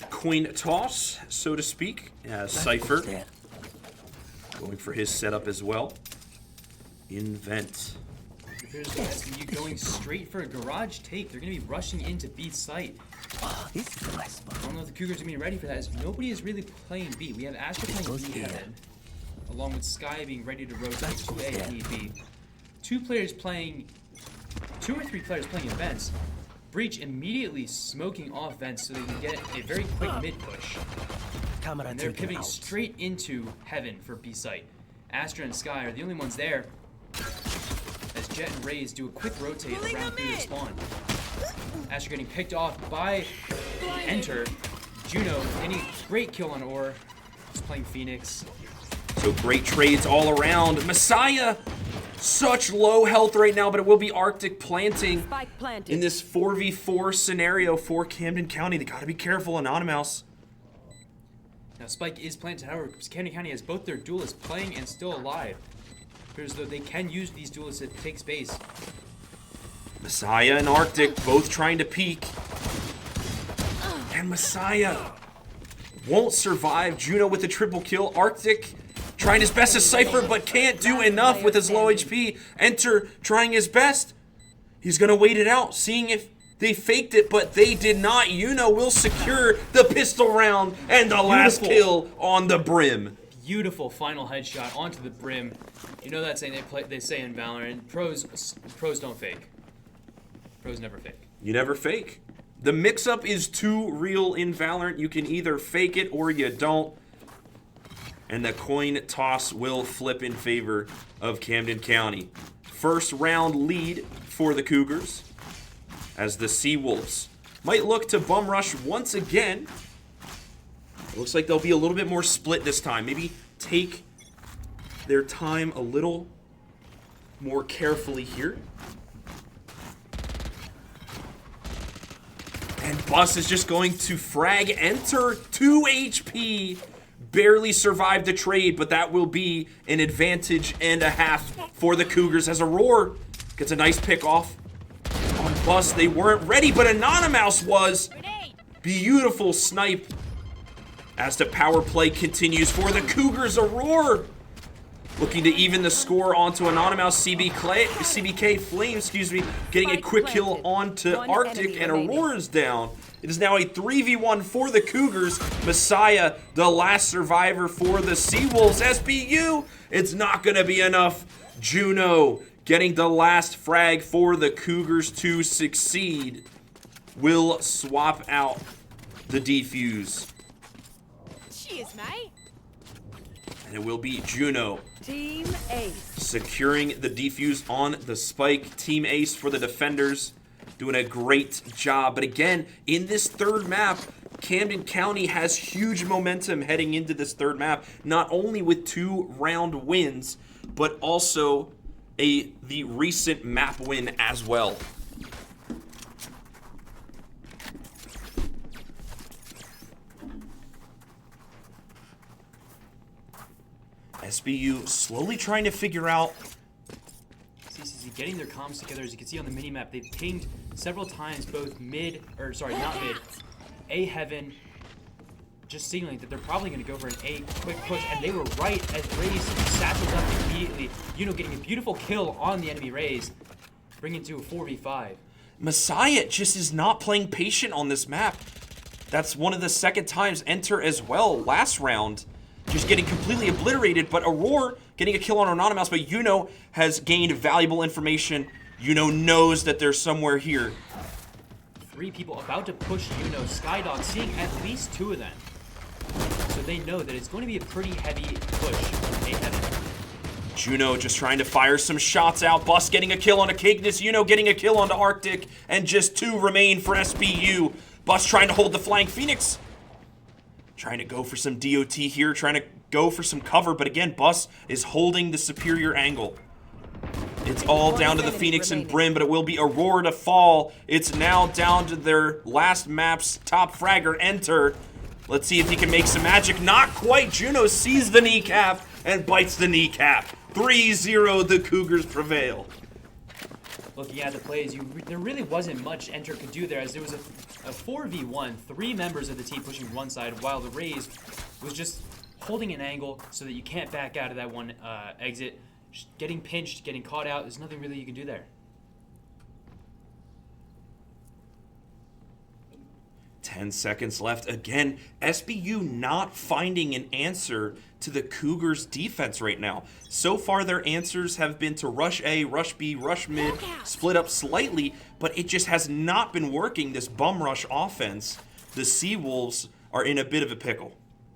coin toss, so to speak, as Cypher going for his setup as well. Invent. Here's SBU going straight for a garage take. They're going to be rushing into B site. Oh, this is the last I don't know if the Cougars are going to be ready for that, as nobody is really playing B. We have Astra playing B heaven, along with Sky being ready to rotate to A if need be. Two or three players playing in vents. Breach immediately smoking off vents so they can get a very quick mid push. And they're pivoting straight into heaven for B site. Astra and Sky are the only ones there, as Jet and Raze do a quick rotate around through the spawn. Astra getting picked off by Enter. Juno getting a great kill on Ore. He's playing Phoenix. So great trades all around. Messiah, such low health right now, but it will be Arctic planting in this 4v4 scenario for Camden County. They got to be careful, Anonymous. Now Spike is planted, however, Camden County has both their duelists playing and still alive. Appears though they can use these duelists to take space. Messiah and Arctic both trying to peek. And Messiah won't survive. Juno with a triple kill. Arctic trying his best as Cypher, but can't do enough with his low HP. Enter trying his best. He's going to wait it out, seeing if they faked it, but they did not. Will secure the pistol round and the last kill on the brim. Beautiful final headshot onto the brim. You know that saying they say in Valorant, pros don't fake. Pros never fake. You never fake. The mix-up is too real in Valorant. You can either fake it or you don't. And the coin toss will flip in favor of Camden County. First round lead for the Cougars, as the Seawolves might look to bum rush once again. Looks like they'll be a little bit more split this time. Maybe take their time a little more carefully here. And Bus is just going to frag Enter. 2 HP. Barely survived the trade, but that will be an advantage and a half for the Cougars as Aurora gets a nice pick off on Bus. They weren't ready, but Anonymous was. Beautiful snipe as the power play continues for the Cougars. Aurora looking to even the score onto Anonymous. CBK Flame, getting a quick kill onto Arctic, and Aurora's down. It is now a 3v1 for the Cougars. Messiah, the last survivor for the Seawolves. SBU, it's not going to be enough. Juno getting the last frag for the Cougars to succeed. will swap out the defuse. Cheers, mate. And it will be Juno Team Ace. securing the defuse on the spike. Team Ace for the defenders, doing a great job. But again, in this third map, Camden County has huge momentum heading into this third map, not only with 2-round wins, but also the recent map win as well. SBU slowly trying to figure out. CCC getting their comms together. As you can see on the mini-map, they've pinged several times both not mid, A heaven, just signaling that they're probably going to go for an A quick push, and they were right as Raze satchels up immediately. Getting a beautiful kill on the enemy Raze, bringing it to a 4v5. Messiah just is not playing patient on this map. That's one of the second times enter as well last round. Just getting completely obliterated, but Aurora getting a kill on Anonymous, but has gained valuable information. Knows that they're somewhere here. 3 people about to push Skydog seeing at least 2 of them. So they know that it's going to be a pretty heavy push. They have it. Juno just trying to fire some shots out. Bus getting a kill on Acagnus. Getting a kill onto Arctic. And just 2 remain for SBU. Bus trying to hold the flying Phoenix. Trying to go for some DOT here. Trying to go for some cover. But again, Bus is holding the superior angle. It's all down to the Phoenix and Brim, but it will be Aurora to fall. It's now down to their last map's top fragger, Enter. Let's see if he can make some magic. Not quite. Juno sees the kneecap and bites the kneecap. 3-0, the Cougars prevail. Looking at the plays, there really wasn't much Enter could do there, as there was a 4v1, 3 members of the team pushing one side, while the Raze was just holding an angle so that you can't back out of that one exit. Just getting pinched, getting caught out, there's nothing really you can do there. 10 seconds left. Again, SBU not finding an answer to the Cougars' defense right now. So far, their answers have been to rush A, rush B, rush mid, split up slightly, but it just has not been working, this bum rush offense. The Seawolves are in a bit of a pickle.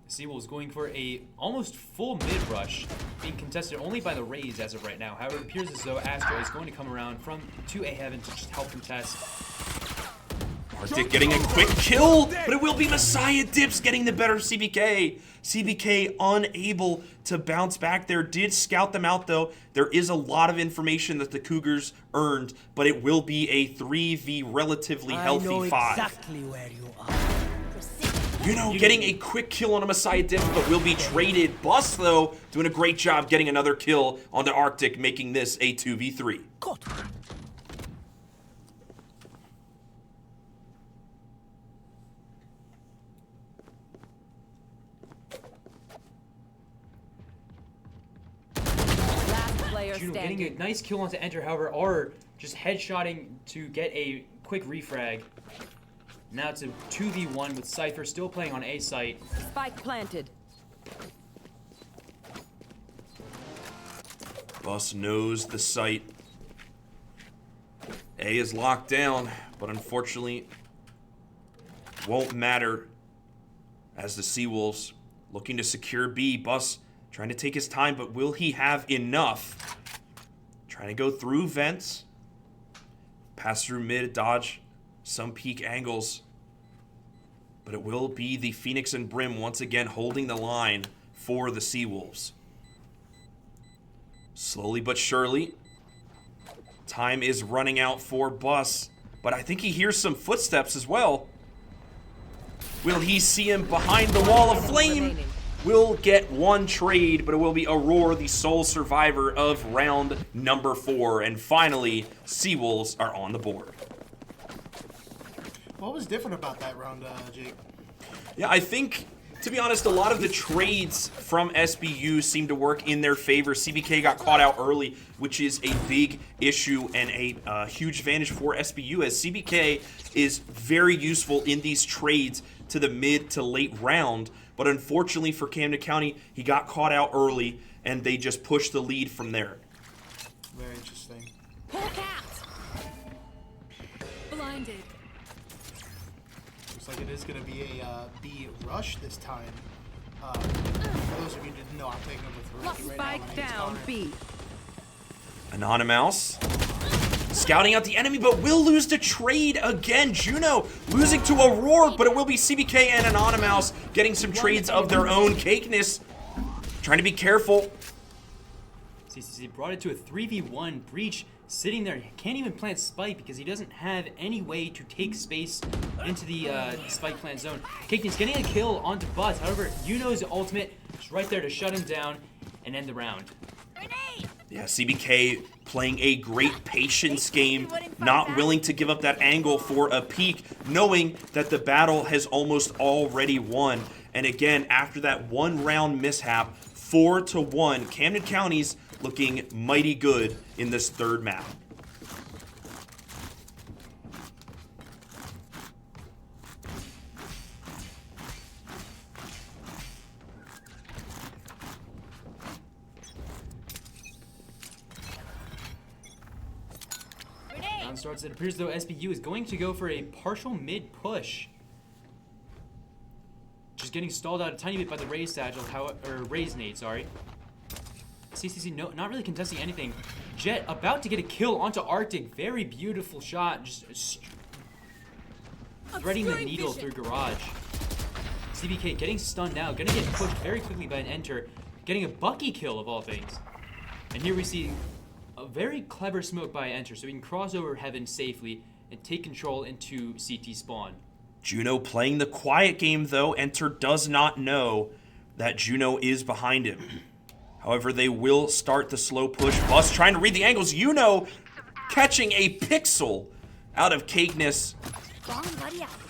Seawolves going for a almost full mid rush, being contested only by the Raze as of right now. However, it appears as though Astro is going to come around to A heaven to just help contest. Arctic getting a quick kill, but it will be Messiah Dips getting the better CBK. CBK unable to bounce back there. Did scout them out though. There is a lot of information that the Cougars earned, but it will be a 3v relatively healthy 5. Exactly where you are. Getting a quick kill on a Messiah Dips, but will be traded. Bus though, doing a great job getting another kill on the Arctic, making this a 2v3. Caught. Juno getting a nice kill onto Enter, however, are just headshotting to get a quick refrag. Now it's a 2v1 with Cypher still playing on A site. Spike planted. Bus knows the site. A is locked down, but unfortunately won't matter as the Seawolves looking to secure B. Bus trying to take his time, but will he have enough? Trying to go through vents. Pass through mid, dodge some peak angles. But it will be the Phoenix and Brim once again holding the line for the Seawolves. Slowly but surely, time is running out for Bus. But I think he hears some footsteps as well. Will he see him behind the wall of flame? Will get one trade, but it will be Aurora, the sole survivor of round number 4. And finally, Seawolves are on the board. What was different about that round, Jake? Yeah, I think, to be honest, a lot of the trades from SBU seem to work in their favor. CBK got caught out early, which is a big issue and a huge advantage for SBU, as CBK is very useful in these trades to the mid to late round. But unfortunately for Camden County, he got caught out early, and they just pushed the lead from there. Very interesting. Hawk out. Blinded. looks like it is going to be a B rush this time. For those of you who didn't know, I'm taking number 3 right now. Spike down B. Anonymous scouting out the enemy, but will lose to trade again. Juno losing to Aurora, but it will be CBK and Anonymous getting some trades of their own. Cakeness trying to be careful. CCC brought it to a 3v1. Breach sitting there, can't even plant Spike because he doesn't have any way to take space into the Spike plant zone. Cakeness getting a kill onto Buzz. However, Yuno's ultimate is right there to shut him down and end the round. Yeah, CBK playing a great patience game, not willing to give up that angle for a peek, knowing that the battle has almost already won. And again, after that 1-round mishap, 4-1, Camden County's looking mighty good in this third map. Round starts. It appears as though SBU is going to go for a partial mid push. Just getting stalled out a tiny bit by the Raze Satchel, or Raze Nade, sorry. CCC not really contesting anything. Jet about to get a kill onto Arctic. Very beautiful shot. Just threading the needle through Garage. CBK getting stunned now. Gonna get pushed very quickly by an Enter. Getting a Bucky kill of all things. And here we see a very clever smoke by Enter, so we can cross over Heaven safely and take control into CT spawn. Juno playing the quiet game though. Enter does not know that Juno is behind him. However, they will start the slow push. Bus trying to read the angles. Juno catching a pixel out of Cakeness.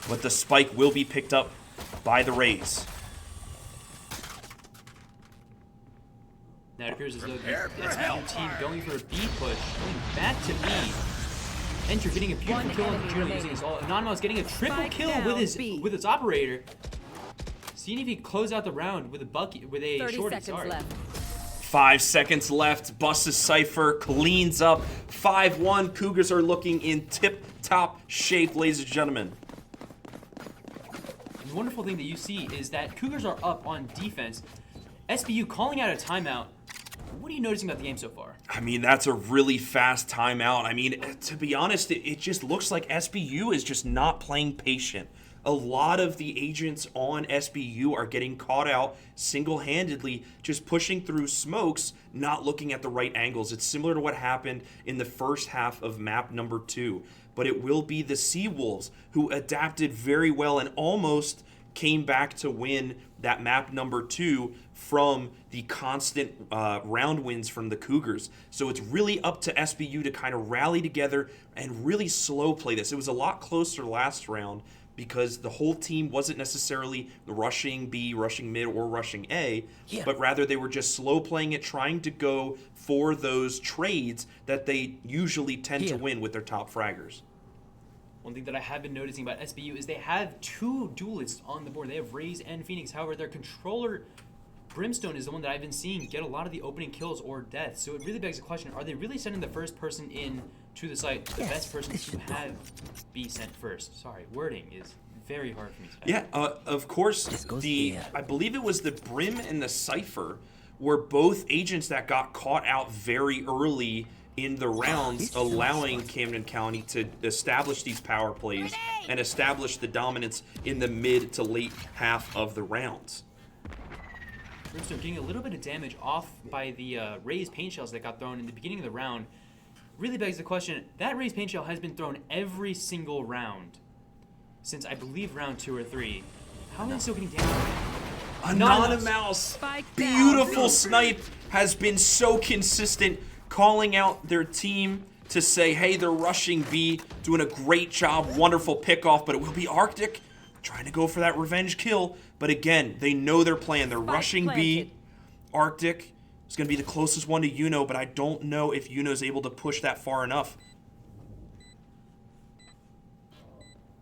But the spike will be picked up by the Raze. Now it appears as though the SBU team going for a B push, going back to B. Enter getting a beautiful kill on Juno using his ult. Anonymous getting a triple kill with his operator. Seeing if he can close out the round with a Bucky, with a 30 shorty. seconds left. 5 seconds left. Bus's Cypher cleans up. 5-1. Cougars are looking in tip-top shape, ladies and gentlemen. And the wonderful thing that you see is that Cougars are up on defense. SBU calling out a timeout. What are you noticing about the game so far? I mean, that's a really fast timeout. I mean, to be honest, it just looks like SBU is just not playing patient. A lot of the agents on SBU are getting caught out single-handedly, just pushing through smokes, not looking at the right angles. It's similar to what happened in the first half of map number 2. But it will be the Seawolves who adapted very well and almost came back to win that map number 2 from the constant round wins from the Cougars. So it's really up to SBU to kind of rally together and really slow play this. It was a lot closer last round because the whole team wasn't necessarily rushing B, rushing mid, or rushing A, but rather they were just slow playing it, trying to go for those trades that they usually tend to win with their top fraggers. One thing that I have been noticing about SBU is they have 2 duelists on the board. They have Raze and Phoenix. However, their controller, Brimstone, is the one that I've been seeing get a lot of the opening kills or deaths. So it really begs the question, are they really sending the first person in to the site, the best person to have be sent first? Sorry, wording is very hard for me to type. Yeah, of course, I believe it was the Brim and the Cypher were both agents that got caught out very early in the rounds, allowing Camden County to establish these power plays and establish the dominance in the mid to late half of the rounds. Brimstone getting a little bit of damage off by the Raze paint shells that got thrown in the beginning of the round. Really begs the question, that Raze paint shell has been thrown every single round since I believe round 2 or 3. How are they still getting damage? Anonymous, beautiful snipe, has been so consistent, calling out their team to say, hey, they're rushing B, doing a great job, wonderful pickoff, but it will be Arctic trying to go for that revenge kill. But again, they know their plan. They're rushing B. Arctic is going to be the closest one to Yuno, but I don't know if Yuno's able to push that far enough.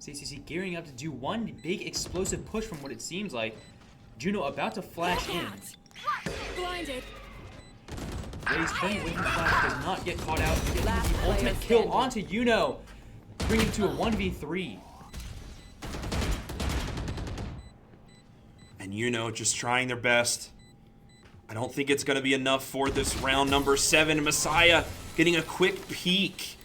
CCC gearing up to do one big explosive push from what it seems like. Juno about to flash in. Blinded. Raze playing away from the flash, does not get caught out. Getting the ultimate kill onto Yuno, bringing it to a 1v3. And just trying their best. I don't think it's going to be enough for this round number 7. Messiah getting a quick peek.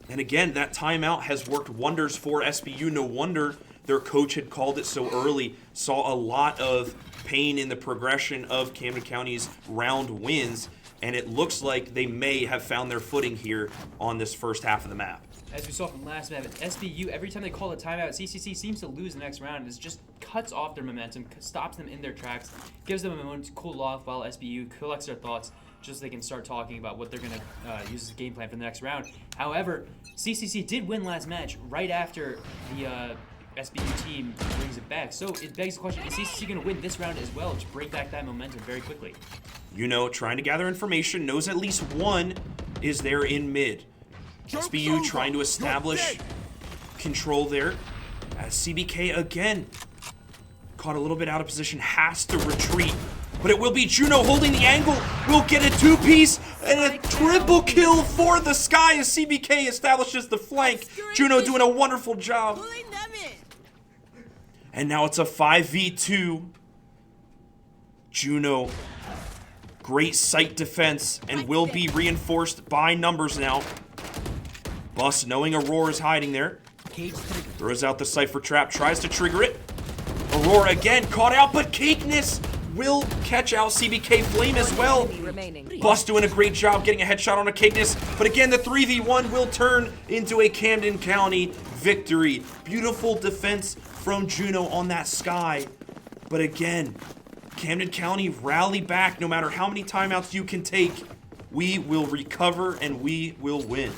And again, that timeout has worked wonders for SBU. No wonder their coach had called it so early. Saw a lot of pain in the progression of Camden County's round wins. And it looks like they may have found their footing here on this first half of the map. As we saw from last map, SBU, every time they call a timeout, CCC seems to lose the next round. It just cuts off their momentum, stops them in their tracks, gives them a moment to cool off while SBU collects their thoughts just so they can start talking about what they're going to use as a game plan for the next round. However, CCC did win last match right after the SBU team brings it back. So it begs the question, is CCC going to win this round as well to break back that momentum very quickly? Trying to gather information, knows at least one is there in mid. SBU trying to establish control there. As CBK again caught a little bit out of position, has to retreat. But it will be Juno holding the angle. We'll get a 2-piece and a triple kill for the Sky as CBK establishes the flank. Juno doing a wonderful job. And now it's a 5v2. Juno, great site defense and will be reinforced by numbers now. Bus, knowing Aurora is hiding there, throws out the Cypher Trap, tries to trigger it. Aurora again caught out, but Cakeness will catch out CBK Flame as well. Bus doing a great job getting a headshot on a Cakeness, but again the 3v1 will turn into a Camden County victory. Beautiful defense from Juno on that Sky, but again, Camden County rally back. No matter how many timeouts you can take, we will recover and we will win.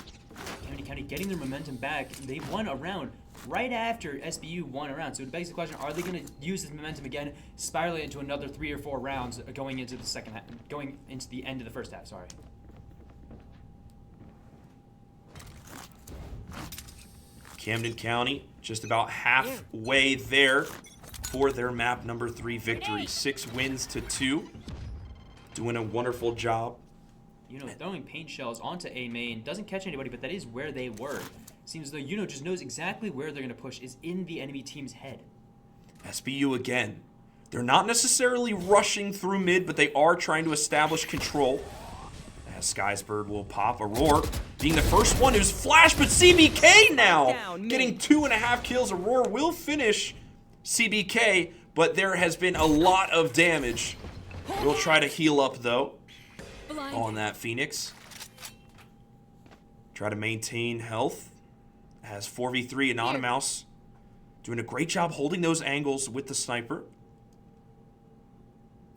Camden County getting their momentum back. They won a round right after SBU won a round. So it begs the question, are they going to use this momentum again, spiral it into another 3 or 4 rounds going into the second half, going into the end of the first half, sorry. Camden County just about halfway there for their map number 3 victory. 6 wins to 2. Doing a wonderful job. Throwing paint shells onto A main doesn't catch anybody, but that is where they were. Seems as though just knows exactly where they're going to push is in the enemy team's head. SBU again. They're not necessarily rushing through mid, but they are trying to establish control. As Skysbird will pop. Aurora being the first one who's flashed, but CBK now getting 2.5 kills. Aurora will finish CBK, but there has been a lot of damage. We'll try to heal up though on that Phoenix. Try to maintain health. Has 4v3 Anonymous. Doing a great job holding those angles with the sniper.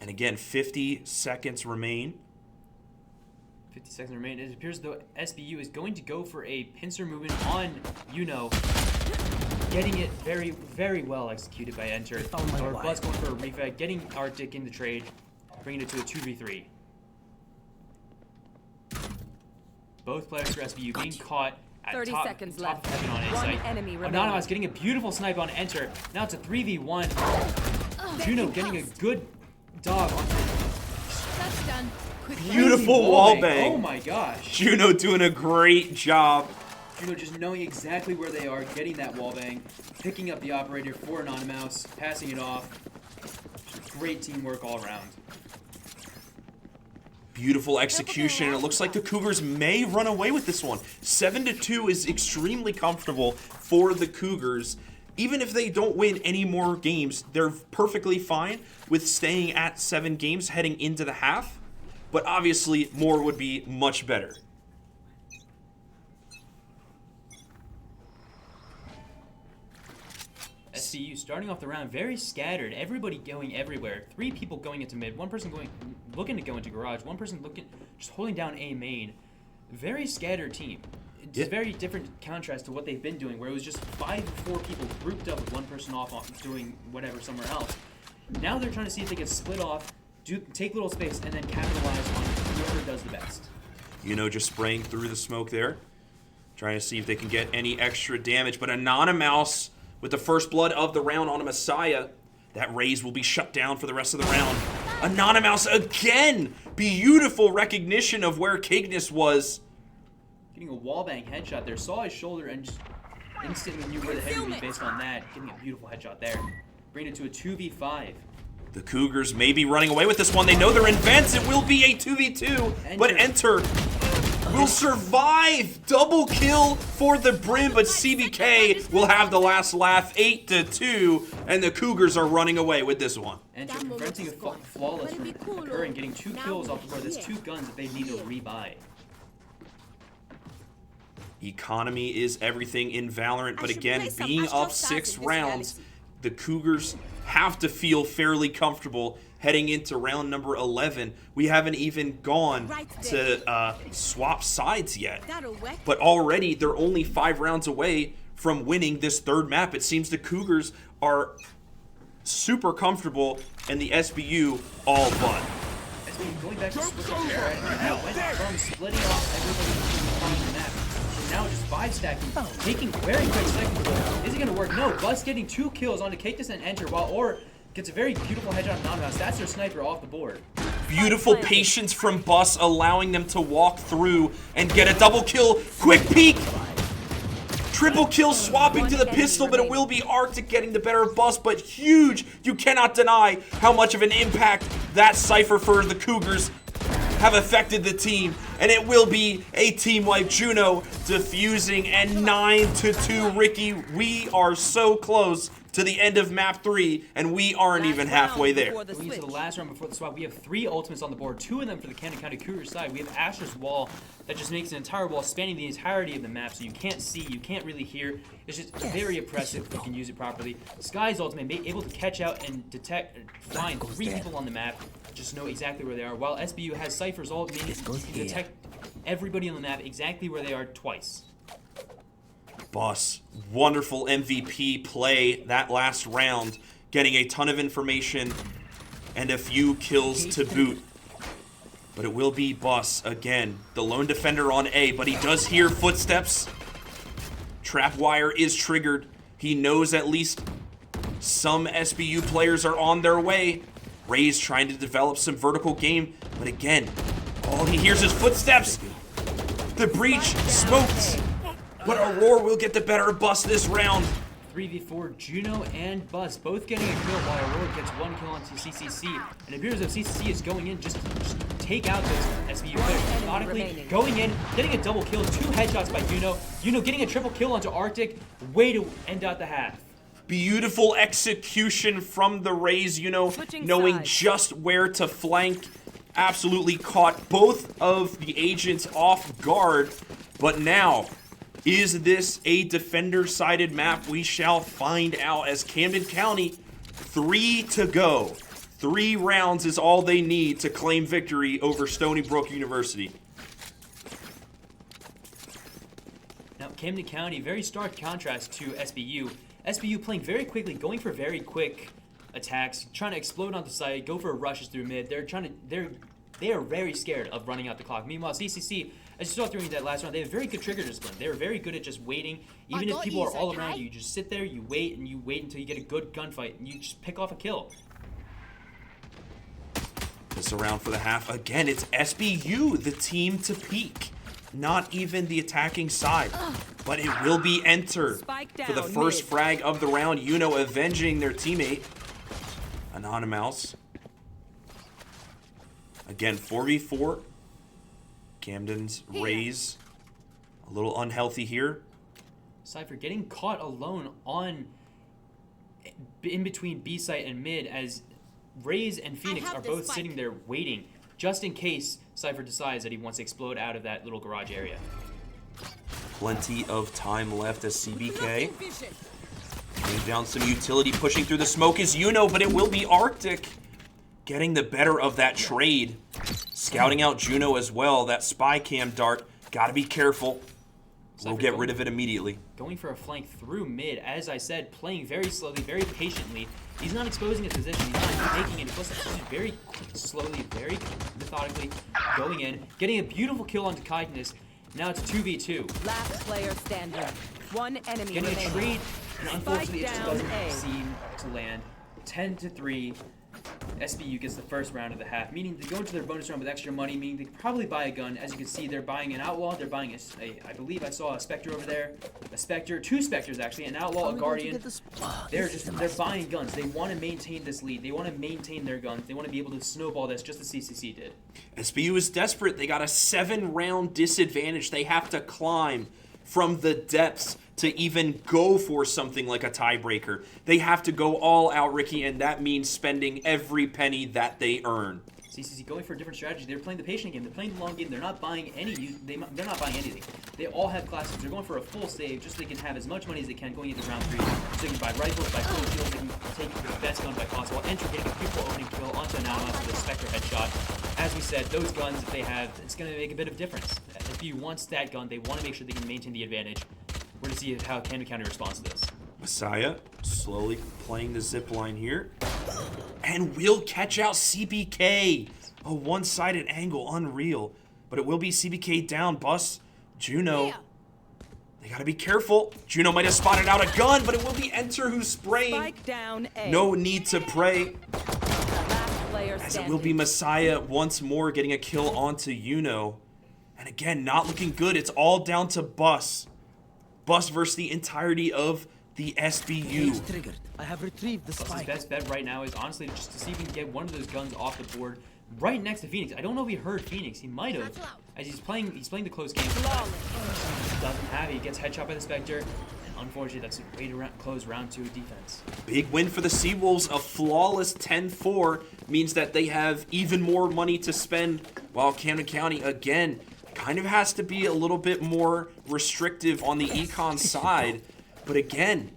And again, 50 seconds remain. 50 seconds remain. It appears though SBU is going to go for a pincer movement on getting it very, very well executed by Enter. Or Buzz going for a refag, getting Arctic in the trade, bringing it to a 2v3. Both players for SBU being caught at 30 top, seconds top left. of heaven on A One site. enemy remaining. Anonymous getting a beautiful snipe on Enter. Now it's a 3v1. Juno getting a good dog on That's done. Beautiful wall bang. Oh my gosh. Juno doing a great job. Juno just knowing exactly where they are, getting that wall bang, picking up the operator for Anonymous, passing it off. Just great teamwork all around. Beautiful execution, and it looks like the Cougars may run away with this one. 7-2 is extremely comfortable for the Cougars. Even if they don't win any more games, they're perfectly fine with staying at 7 games heading into the half. But obviously, more would be much better. SBU starting off the round very scattered. Everybody going everywhere. 3 people going into mid. 1 person looking to go into garage. 1 person just holding down A main. Very scattered team. It's a very different contrast to what they've been doing, where it was just 5 or 4 people grouped up with 1 person off doing whatever somewhere else. Now they're trying to see if they can split off, take little space, and then capitalize on whoever does the best. Just spraying through the smoke there. Trying to see if they can get any extra damage. But Anonymous with the first blood of the round on a Messiah. That raise will be shut down for the rest of the round. Anonymous again! Beautiful recognition of where Cakeness was. Getting a wallbang headshot there. Saw his shoulder and just instantly knew where the head would be based on that. Getting a beautiful headshot there. bring it to a 2v5. The Cougars may be running away with this one. They know they're in vents. It will be a 2v2, but Enter will survive. Double kill for the Brim, but CBK will have the last laugh, 8-2, and the Cougars are running away with this one. Enter preventing a flawless from occurring, getting 2 kills off the board. There's 2 guns that they need to rebuy. Economy is everything in Valorant, but again, being up 6 rounds, the Cougars have to feel fairly comfortable heading into round number 11. We haven't even gone to swap sides yet, but already they're only 5 rounds away from winning this 3rd map. It seems the Cougars are super comfortable, and the SBU all but. SBU going back to switch up there, now went from splitting off everybody on the map. Now just 5 stacking, taking very quick second control. Is it going to work? No. Bus getting 2 kills onto Cactus and Enter, while Or gets a very beautiful headshot on Anonymous. That's their sniper off the board. Beautiful patience from Bus, allowing them to walk through and get a double kill. Quick peek! Triple kill, swapping to the pistol, but it will be Arctic getting the better of Bus, but huge. You cannot deny how much of an impact that Cypher for the Cougars have affected the team, and it will be a team wipe. Juno defusing, and 9-2. Ricky, we are so close to the end of map 3, and we aren't even halfway there. Going into the last round before the swap, we have 3 ultimates on the board, 2 of them for the Camden County Cougars side. We have Asher's wall that just makes an entire wall spanning the entirety of the map, so you can't see, you can't really hear. It's just very oppressive if you can use it properly. Sky's ultimate able to catch out and detect, find 3 people on the map, just know exactly where they are, while SBU has Cypher's ult, meaning you can detect everybody on the map exactly where they are twice. Boss, wonderful MVP play that last round, getting a ton of information and a few kills to boot. But it will be Boss again, the lone defender on A, but he does hear footsteps. Trap wire is triggered. He knows at least some SBU players are on their way. Ray's trying to develop some vertical game, but again, all he hears is footsteps. The breach smoked. But Aurora will get the better of Bus this round. 3v4, Juno and Buzz both getting a kill, while Aurora gets 1 kill onto CCC. And it appears as if CCC is going in just take out those SBU players methodically. Going in, getting a double kill, 2 headshots by Juno. Juno getting a triple kill onto Arctic. Way to end out the half. Beautiful execution from the Rays, knowing just where to flank. Absolutely caught both of the agents off guard. But now, is this a defender-sided map? We shall find out as Camden County, 3 to go. 3 rounds is all they need to claim victory over StonyBrook University. Now, Camden County, very stark contrast to SBU. SBU playing very quickly, going for very quick attacks, trying to explode on the side, go for rushes through mid. They are very scared of running out the clock. Meanwhile, CCC, as you saw during that last round, they have very good trigger discipline. They are very good at just waiting. Even if people are all around you, you just sit there, you wait, and you wait until you get a good gunfight, and you just pick off a kill. This around for the half. Again, it's SBU, the team to peak. Not even the attacking side. But it will be Enter for the first frag of the round. Avenging their teammate. Anonymous. Again, 4v4. Camden's Rays. A little unhealthy here. Cypher getting caught alone in between B site and mid, as Rays and Phoenix are both sitting there waiting, just in case Cypher decides that he wants to explode out of that little garage area. Plenty of time left as CBK. Laying down some utility, pushing through the smoke is but it will be Arctic getting the better of that trade. Scouting out Juno as well. That spy cam dart. Gotta be careful. We'll get rid of it immediately. Going for a flank through mid, as I said, playing very slowly, very patiently. He's not exposing his position. He's not making any footsteps. He's very slowly, very methodically going in, getting a beautiful kill onto Kindness. Now it's 2v2. Last player standing. One enemy Getting remaining. a trade, and unfortunately it just doesn't A. seem to land. 10-3. SBU gets the first round of the half, meaning they go into their bonus round with extra money, meaning they could probably buy a gun. As you can see, they're buying an Outlaw, they're buying I believe I saw a Spectre over there, a Spectre, 2 Spectres actually, an Outlaw, a Guardian. They're buying guns. They want to maintain this lead. They want to maintain their guns. They want to be able to snowball this just as CCC did. SBU is desperate. They got a 7-round disadvantage. They have to climb from the depths to even go for something like a tiebreaker. They have to go all out, Ricky, and that means spending every penny that they earn. CCC going for a different strategy. They're playing the patient game. They're playing the long game. They're not buying they're not buying anything. They all have classics. They're going for a full save just so they can have as much money as they can going into round 3. So they can buy rifles, buy full shields, they can take the best guns by possible, enter getting a beautiful opening kill onto an Outlaw with a Spectre headshot. As we said, those guns, if they have, it's going to make a bit of difference. If you want that gun, they want to make sure they can maintain the advantage. We're going to see how Camden County responds to this. Messiah slowly playing the zip line here. And will catch out CBK. A one-sided angle, unreal. But it will be CBK down. Bus, Juno. Yeah. They gotta be careful. Juno might have spotted out a gun, but it will be Enter who's spraying. Spike down A. No need to pray. Last player As it standing. will be Messiah once more getting a kill onto Juno. And again, not looking good. It's all down to Bus. Bus versus the entirety of the SBU. Triggered. I have retrieved the Bus's spike. best bet right now is honestly just to see if we can get one of those guns off the board right next to Phoenix. I don't know if he heard Phoenix. He might have. As he's playing the close game. Doesn't have it. He gets headshot by the Spectre. And unfortunately, that's a way to close round 2 defense. Big win for the Seawolves. A flawless 10-4 means that they have even more money to spend, while Camden County, again, kind of has to be a little bit more restrictive on the econ side. But again,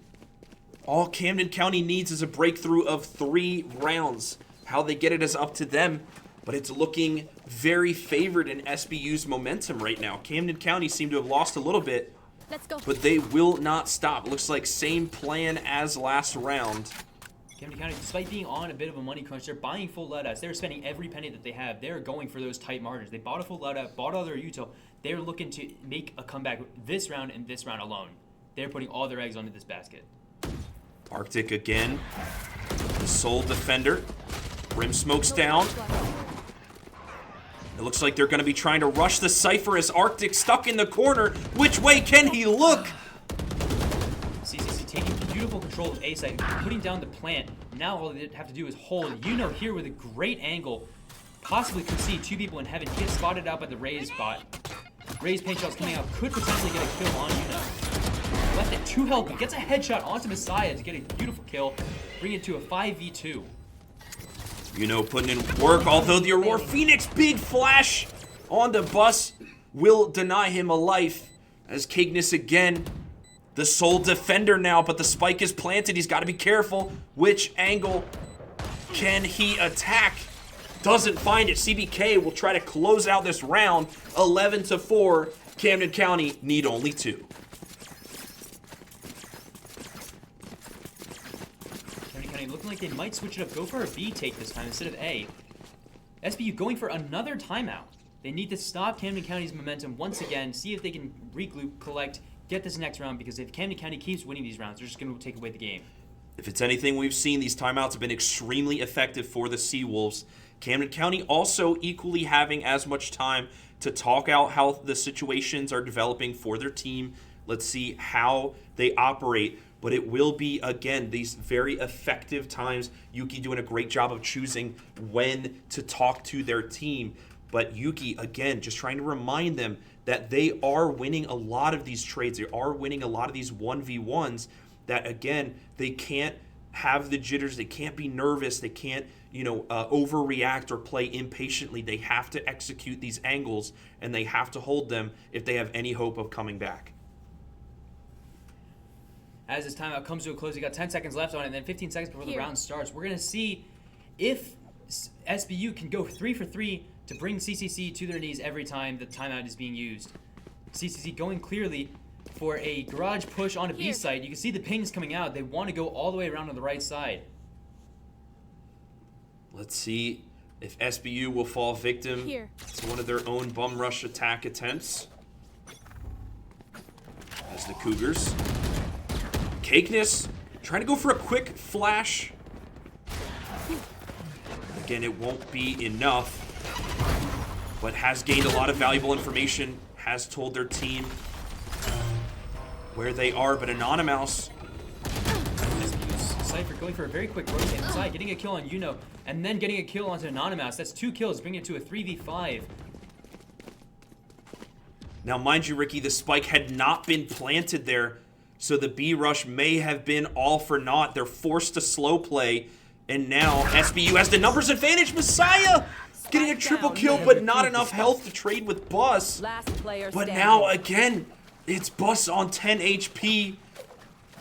all Camden County needs is a breakthrough of 3 rounds. How they get it is up to them, but it's looking very favored in SBU's momentum right now. Camden County seemed to have lost a little bit, Let's go. but they will not stop. Looks like same plan as last round. Camden County, despite being on a bit of a money crunch, they're buying full loadouts. They're spending every penny that they have. They're going for those tight margins. They bought a full loadout, bought all their util. They're looking to make a comeback this round and this round alone. They're putting all their eggs onto this basket. Arctic again. The sole defender. Rim smokes down. It looks like they're going to be trying to rush the Cypher as Arctic stuck in the corner. Which way can he look? CCC taking beautiful control of A site, putting down the plant. Now all they have to do is hold. Here with a great angle. Possibly could see 2 people in heaven. He gets spotted out by the Raze bot. Raze paint shots coming out. Could potentially get a kill on Left at 2 health. He gets a headshot onto Messiah to get a beautiful kill. Bring it to a 5v2. Putting in work, although the Aurora Phoenix big flash on the Bus will deny him a life. As Cagnus again, the sole defender now, but the spike is planted. He's got to be careful. Which angle can he attack? Doesn't find it. CBK will try to close out this round. 11-4. Camden County need only 2. Looking like they might switch it up, go for a B take this time instead of A. SBU going for another timeout. They need to stop Camden County's momentum once again, see if they can regroup, collect, get this next round, because if Camden County keeps winning these rounds, they're just going to take away the game. If it's anything we've seen, these timeouts have been extremely effective for the Seawolves. Camden County also equally having as much time to talk out how the situations are developing for their team. Let's see how they operate. But it will be, again, these very effective times. Yuki doing a great job of choosing when to talk to their team. But Yuki, again, just trying to remind them that they are winning a lot of these trades. They are winning a lot of these 1v1s that, again, they can't have the jitters. They can't be nervous. They can't, overreact or play impatiently. They have to execute these angles, and they have to hold them if they have any hope of coming back. As this timeout comes to a close, you got 10 seconds left on it, and then 15 seconds before the round starts. We're going to see if SBU can go 3 for 3 to bring CCC to their knees every time the timeout is being used. CCC going clearly for a garage push on a B site. You can see the pings coming out. They want to go all the way around on the right side. Let's see if SBU will fall victim to one of their own bum rush attack attempts. As the Cougars. Cakeness trying to go for a quick flash. Again, it won't be enough, but has gained a lot of valuable information, has told their team where they are, but Anonymous. Cypher going for a very quick rotate inside, getting a kill on Yuno, and then getting a kill onto Anonymous. That's 2 kills, bringing it to a 3v5. Now, mind you, Ricky, the spike had not been planted there, so the B rush may have been all for naught. They're forced to slow play, and now SBU has the numbers advantage. Messiah getting a triple kill, but not enough health to trade with Bus. Last player But standing. now, again, it's Bus on 10 HP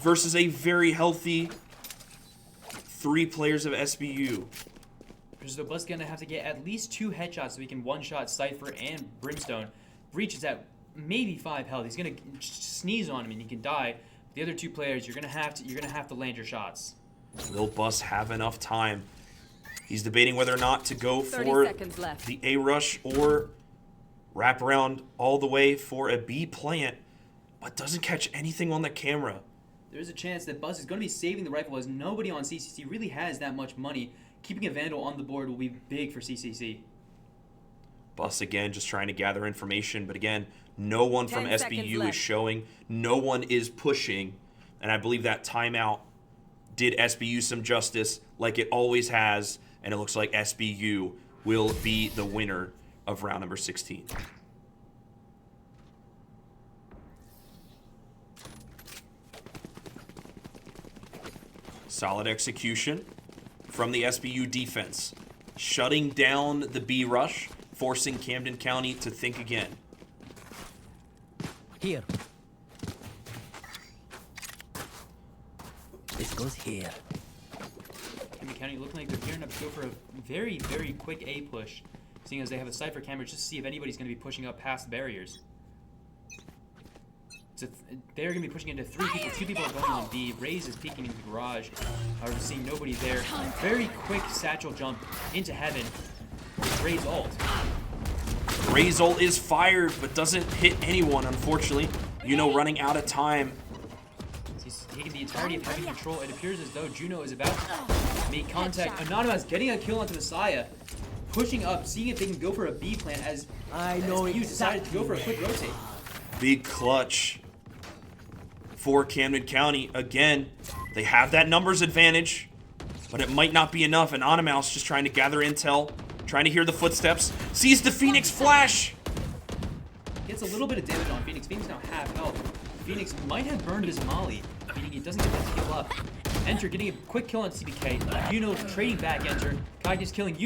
versus a very healthy 3 players of SBU. So Bus gonna have to get at least 2 headshots so he can one-shot Cypher and Brimstone. Breach is at maybe 5 health. He's gonna sneeze on him and he can die. The other 2 players, you're gonna have to land your shots. Will Bus have enough time? He's debating whether or not to go 30 for seconds left. the A rush or wrap around all the way for a B plant, but doesn't catch anything on the camera. There is a chance that Buzz is going to be saving the rifle as nobody on CCC really has that much money. Keeping a Vandal on the board will be big for CCC. Bus again just trying to gather information, but again, no one from 10 seconds SBU is left. showing. No one is pushing, and I believe that timeout did SBU some justice like it always has, and it looks like SBU will be the winner of round number 16. Solid execution from the SBU defense, shutting down the B rush, forcing Camden County to think again. Here. This goes here. Camden County looking like they're gearing up to go for a very, very quick A push, seeing as they have a Cypher camera just to see if anybody's going to be pushing up past the barriers. So they're going to be pushing into 3 people. 2 people are going on B. Raze is peeking into the garage. However, seeing nobody there. Very quick satchel jump into heaven. Raze ult. Ray's ult is fired, but doesn't hit anyone, unfortunately. Running out of time. He's taking the entirety of heavy control. It appears as though Juno is about to make contact. Anonymous getting a kill onto Messiah. Pushing up, seeing if they can go for a B plant as I know SBU decided to go for a quick rotate. Big clutch for Camden County. Again, they have that numbers advantage, but it might not be enough. And Anonymous just trying to gather intel, trying to hear the footsteps. Sees the Phoenix flash. Gets a little bit of damage on Phoenix. Phoenix now half health. Phoenix might have burned his molly, meaning he doesn't get the kill up. Enter getting a quick kill on CBK. Trading back Enter. Kai's killing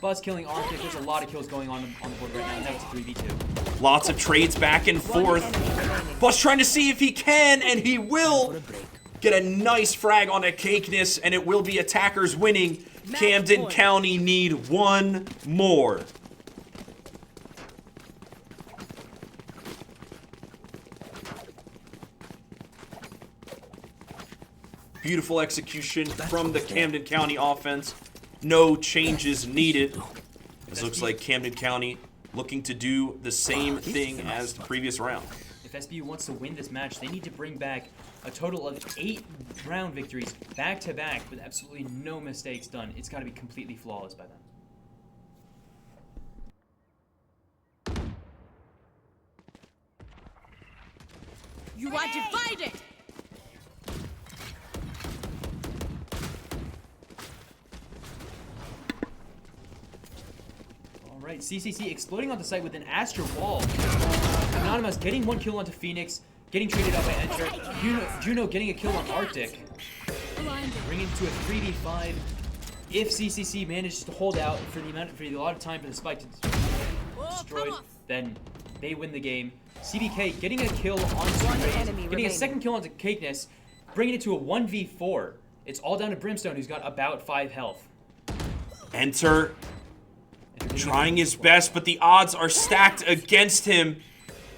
Buzz killing Arctic. There's a lot of kills going on the board right now. Now it's a 3v2. Lots of trades back and forth. Bus trying to see if he can, and he will get a nice frag on a Cakeness, and it will be attackers winning. Camden County need one more. Beautiful execution from the Camden County offense. No changes needed. This looks like Camden County looking to do the same thing as the previous round. If SBU wants to win this match, they need to bring back a total of 8 round victories back to back with absolutely no mistakes done. It's got to be completely flawless by then. You are divided! Alright, CCC exploding on the site with an Astra Wall. Anonymous getting 1 kill onto Phoenix, getting traded out by Enter. Juno getting a kill on Arctic. Bringing it to a 3v5. If CCC manages to hold out for a lot of time for the spike to be destroyed, then they win the game. CBK getting a kill onto Raze, getting a second kill onto Cakeness, bringing it to a 1v4. It's all down to Brimstone, who's got about 5 health. Enter trying his best, but the odds are stacked against him.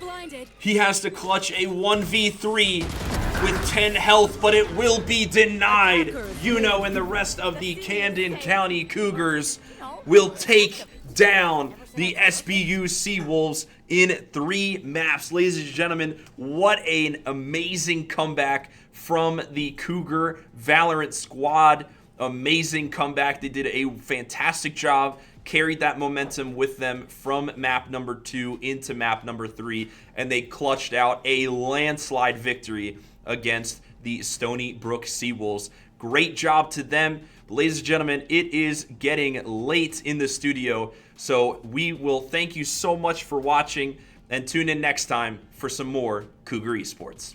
Blinded. He has to clutch a 1v3 with 10 health, but it will be denied. And the rest of the Camden County Cougars will take down the SBU Seawolves in 3 maps. Ladies and gentlemen, what an amazing comeback from the Cougar Valorant squad. amazing comeback. They did a fantastic job, carried that momentum with them from map number 2 into map number 3, and they clutched out a landslide victory against the StonyBrook Seawolves. Great job to them. Ladies and gentlemen, it is getting late in the studio, so we will thank you so much for watching, and tune in next time for some more Cougar Esports.